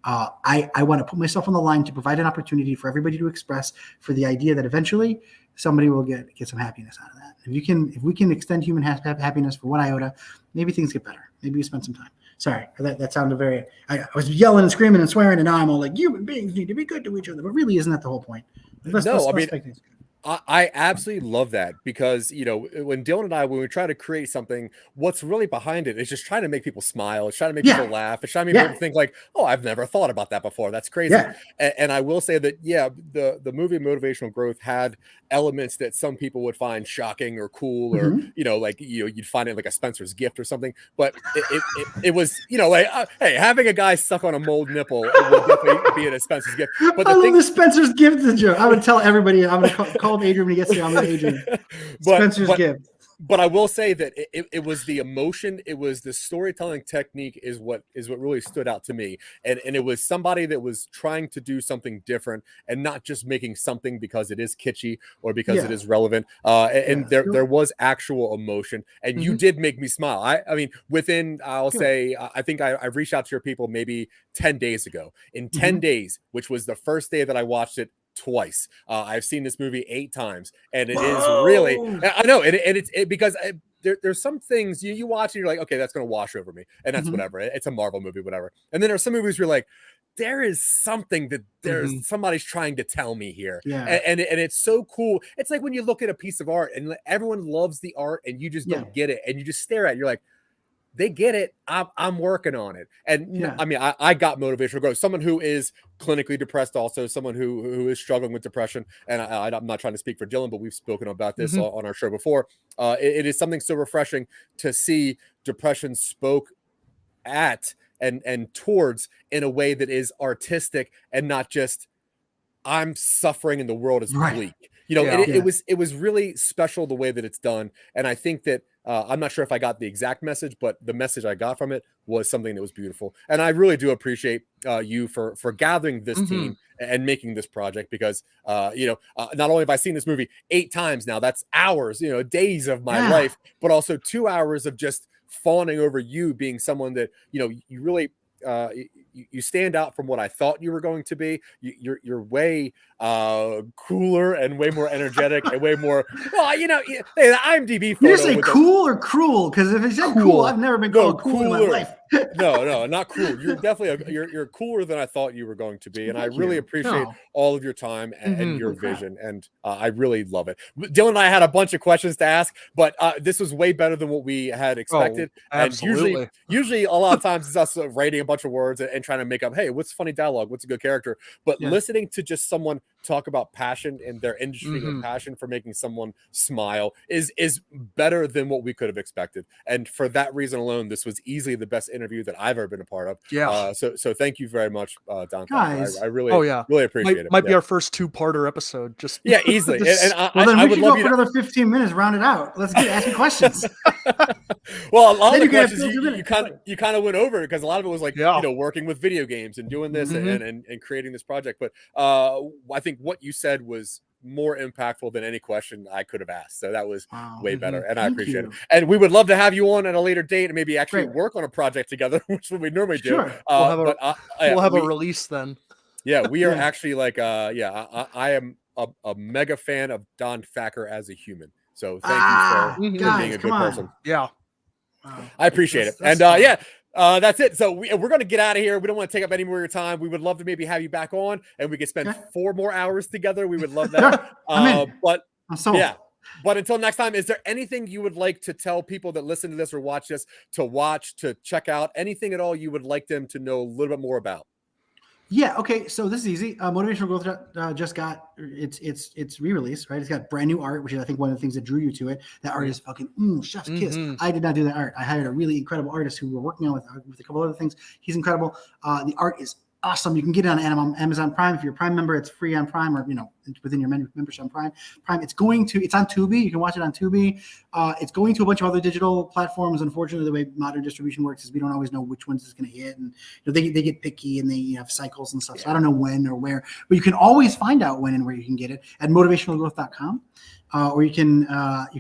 Speaker 3: I want to put myself on the line to provide an opportunity for everybody to express, for the idea that eventually somebody will get some happiness out of that. If we can extend human happiness for one iota, maybe things get better. Maybe we spend some time. Sorry, that sounded very. I was yelling and screaming and swearing, and now I'm all like, human beings need to be good to each other, but really, isn't that the whole point? Let's make things good.
Speaker 2: I absolutely love that, because when Dylan and I, when we try to create something, what's really behind it is just trying to make people smile. It's trying to make people laugh. It's trying to make people think like, oh, I've never thought about that before. That's crazy.
Speaker 3: Yeah.
Speaker 2: And I will say that the movie Motivational Growth had elements that some people would find shocking or cool, or you'd find it like a Spencer's Gift or something. But it was hey, having a guy suck on a mold nipple would definitely be in a Spencer's Gift. But
Speaker 3: I love the Spencer's Gift joke. I would tell everybody. I'm going to call Adrian when he gets here. I'm going to Adrian. Spencer's Gift.
Speaker 2: But I will say that it was the emotion, it was the storytelling technique is what really stood out to me. And it was somebody that was trying to do something different and not just making something because it is kitschy or because it is relevant. There was actual emotion, and you did make me smile. I mean, within, I'll say, I think I reached out to your people maybe 10 days ago. In 10 days, which was the first day that I watched it, twice. I've seen this movie 8 times, and it is really, I know, and it's because there's some things you watch and you're like, okay, that's going to wash over me, and that's whatever. It's a Marvel movie, whatever. And then there's some movies where you're like, there is something that somebody's trying to tell me here. And it's so cool. It's like when you look at a piece of art and everyone loves the art and you just don't get it, and you just stare at it, you're like, they get it. I'm working on it. And I mean, I got motivational growth. Someone who is clinically depressed, also someone who is struggling with depression. And I'm not trying to speak for Dylan, but we've spoken about this on our show before. It is something so refreshing to see depression spoke at and towards in a way that is artistic and not just, I'm suffering and the world is bleak. It was really special the way that it's done. And I think that I'm not sure if I got the exact message, but the message I got from it was something that was beautiful. And I really do appreciate you for gathering this team and making this project, because not only have I seen this movie 8 times now, that's hours, days of my life, but also 2 hours of just fawning over you being someone that, you really you stand out from what I thought you were going to be. You're way cooler and way more energetic and way more. Well, the IMDb photo.
Speaker 3: You say cool or cruel? Because if it's cool, I've never been called cool in my life.
Speaker 2: No, not cool. You're definitely you're cooler than I thought you were going to be, and I really appreciate all of your time and your vision, and I really love it. Dylan and I had a bunch of questions to ask, but this was way better than what we had expected.
Speaker 1: Absolutely.
Speaker 2: And usually a lot of times it's us writing a bunch of words and trying to make up, hey, what's funny dialogue? What's a good character? But listening to just someone talk about passion in their industry and passion for making someone smile is better than what we could have expected. And for that reason alone, this was easily the best interview that I've ever been a part of. So thank you very much, Don.
Speaker 3: Guys.
Speaker 2: I really appreciate it.
Speaker 1: Might be our first 2-parter episode. Just
Speaker 2: easily.
Speaker 1: Just,
Speaker 2: I would love
Speaker 3: go for another 15 minutes, round it out. Let's ask me questions.
Speaker 2: Well, a lot of the questions you kind of went over, because a lot of it was like working with video games and doing this and creating this project. But I think what you said was more impactful than any question I could have asked. So that was way better. And I appreciate it. And we would love to have you on at a later date and maybe actually work on a project together, which we normally do.
Speaker 1: We'll have a release then.
Speaker 2: Yeah, we are actually like, I am a mega fan of Don Thacker as a human. So thank you for being a good person.
Speaker 1: Yeah.
Speaker 2: I appreciate it. And that's it. So we're going to get out of here. We don't want to take up any more of your time. We would love to maybe have you back on and we could spend 4 more hours together. We would love that. But until next time, is there anything you would like to tell people that listen to this or watch this to check out? Anything at all you would like them to know a little bit more about?
Speaker 3: Yeah. Okay. So this is easy. Motivational Growth just got its re-release, right? It's got brand new art, which is I think one of the things that drew you to it. That art is fucking chef's kiss. I did not do that art. I hired a really incredible artist who we're working on with a couple other things. He's incredible. The art is awesome. You can get it on Amazon Prime. If you're a Prime member, it's free on Prime, or within your membership on Prime. It's on Tubi. You can watch it on Tubi. It's going to a bunch of other digital platforms. Unfortunately, the way modern distribution works is we don't always know which ones it's going to hit, and they get picky and they have cycles and stuff. So I don't know when or where, but you can always find out when and where you can get it at motivationalgrowth.com. Or you can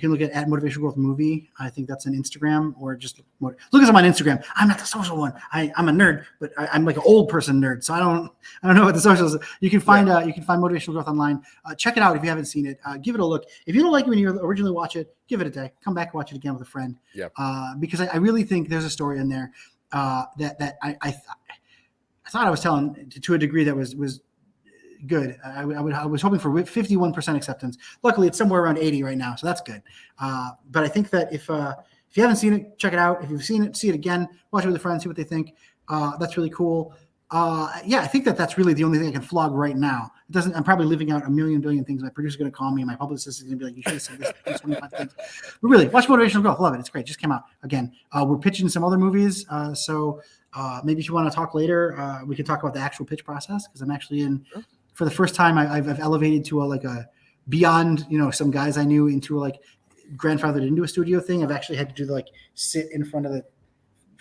Speaker 3: look at Motivational Growth Movie. I think that's an Instagram, or just look at them on Instagram. I'm not the social one. I'm a nerd, but I'm like an old person nerd, so I don't know what the socials. You can find Motivational Growth online. Check it out if you haven't seen it. Give it a look. If you don't like it when you originally watch it, give it a day. Come back and watch it again with a friend.
Speaker 2: Yeah.
Speaker 3: Because I really think there's a story in there that I thought I was telling to a degree that was good. I was hoping for 51% acceptance. Luckily, it's somewhere around 80 right now, so that's good. But I think that if you haven't seen it, check it out. If you've seen it, see it again. Watch it with a friend, see what they think. That's really cool. I think that's really the only thing I can flog right now. It doesn't. I'm probably leaving out a billion things. My producer's going to call me. My publicist is going to be like, "You should have said this 25 things." But really, watch Motivational Growth. Love it. It's great. Just came out again. We're pitching some other movies, so maybe if you want to talk later, we can talk about the actual pitch process, because I'm actually in. For the first time, I've elevated to a beyond, some guys I knew, into a grandfathered into a studio thing. I've actually had to do sit in front of the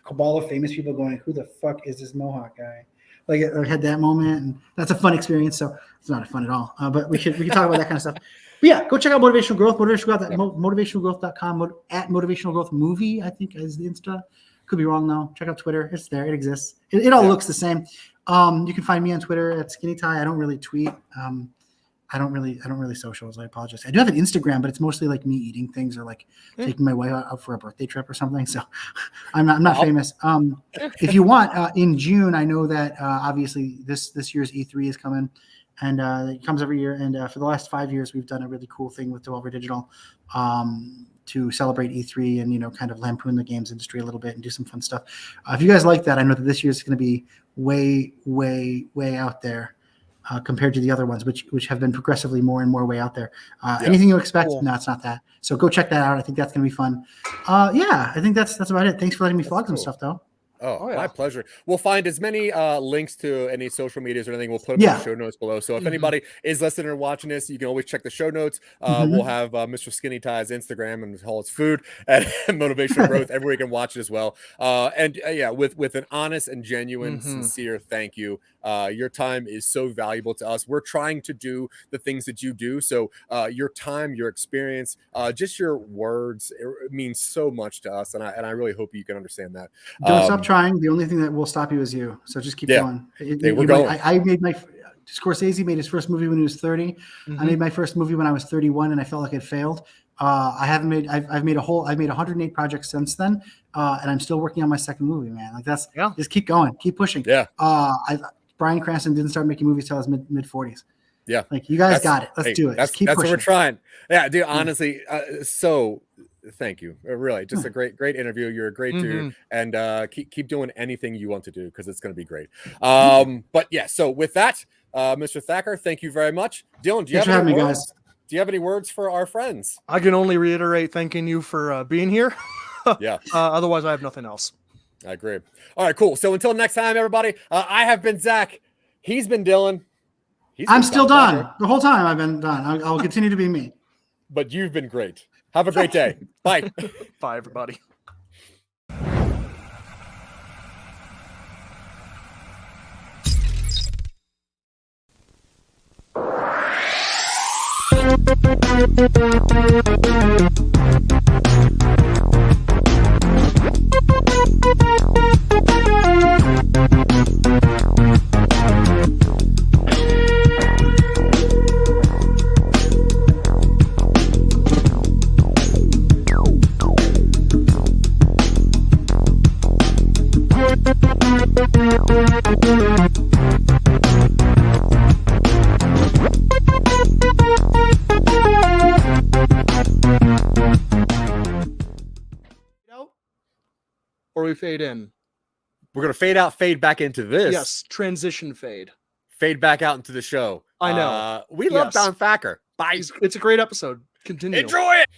Speaker 3: cabal of famous people going, who the fuck is this Mohawk guy? I had that moment, and that's a fun experience. So it's not fun at all, but we can talk about that kind of stuff. But yeah, go check out Motivational Growth. Motivationalgrowth.com, at Motivational Growth Movie, I think is the Insta. Could be wrong though. Check out Twitter. It's there. It exists. It all looks the same. You can find me on Twitter at Skinny Tie. I don't really tweet. I don't really socials. I apologize. I do have an Instagram, but it's mostly me eating things, or taking my wife out for a birthday trip or something. So I'm not famous. If you want, in June, I know that obviously this year's E3 is coming, and it comes every year. And for the last 5 years, we've done a really cool thing with Devolver Digital to celebrate E3 and kind of lampoon the games industry a little bit and do some fun stuff. If you guys like that, I know that this year is going to be way out there compared to the other ones, which have been progressively more and more way out there. Anything you expect? Cool. No, it's not that. So go check that out. I think that's going to be fun. I think that's about it. Thanks for letting me flog some stuff, though.
Speaker 2: Oh, my pleasure. We'll find as many links to any social medias or anything. We'll put them in the show notes below. So if anybody is listening or watching this, you can always check the show notes. We'll have Mr. Skinny Tie's Instagram and all his food and Motivational Growth. Everywhere you can watch it as well. With an honest and genuine, sincere thank you. Your time is so valuable to us. We're trying to do the things that you do. So your time, your experience, just your words, it means so much to us. And I really hope you can understand that.
Speaker 3: Don't stop trying. The only thing that will stop you is you. So just keep going.
Speaker 2: We're going.
Speaker 3: I made Scorsese made his first movie when he was 30. I made my first movie when I was 31, and I felt like it failed. I've made 108 projects since then, and I'm still working on my second movie, man. Just keep going, keep pushing. Bryan Cranston didn't start making movies till his mid 40s.
Speaker 2: Yeah,
Speaker 3: you guys got it. Let's do it.
Speaker 2: That's
Speaker 3: keep
Speaker 2: what
Speaker 3: pushing.
Speaker 2: we're trying. Yeah, dude. Honestly, so thank you. Really, just a great interview. You're a great dude, and keep doing anything you want to do, because it's going to be great. But yeah, so with that, Mr. Thacker, thank you very much. Dylan, do you have any words? Guys. Do you have any words for our friends?
Speaker 1: I can only reiterate thanking you for being here. Otherwise, I have nothing else.
Speaker 2: I agree. All right, cool. So until next time, everybody, I have been Zach. He's been Dylan.
Speaker 3: I'm still Don. The whole time I've been Don. I'll continue to be me.
Speaker 2: But you've been great. Have a great day. Bye.
Speaker 1: Bye, everybody. Or we fade in.
Speaker 2: We're going to fade out, fade back into this.
Speaker 1: Yes, transition fade.
Speaker 2: Fade back out into the show.
Speaker 1: I know.
Speaker 2: We love Don Thacker. Bye.
Speaker 1: It's a great episode. Continue.
Speaker 2: Enjoy it.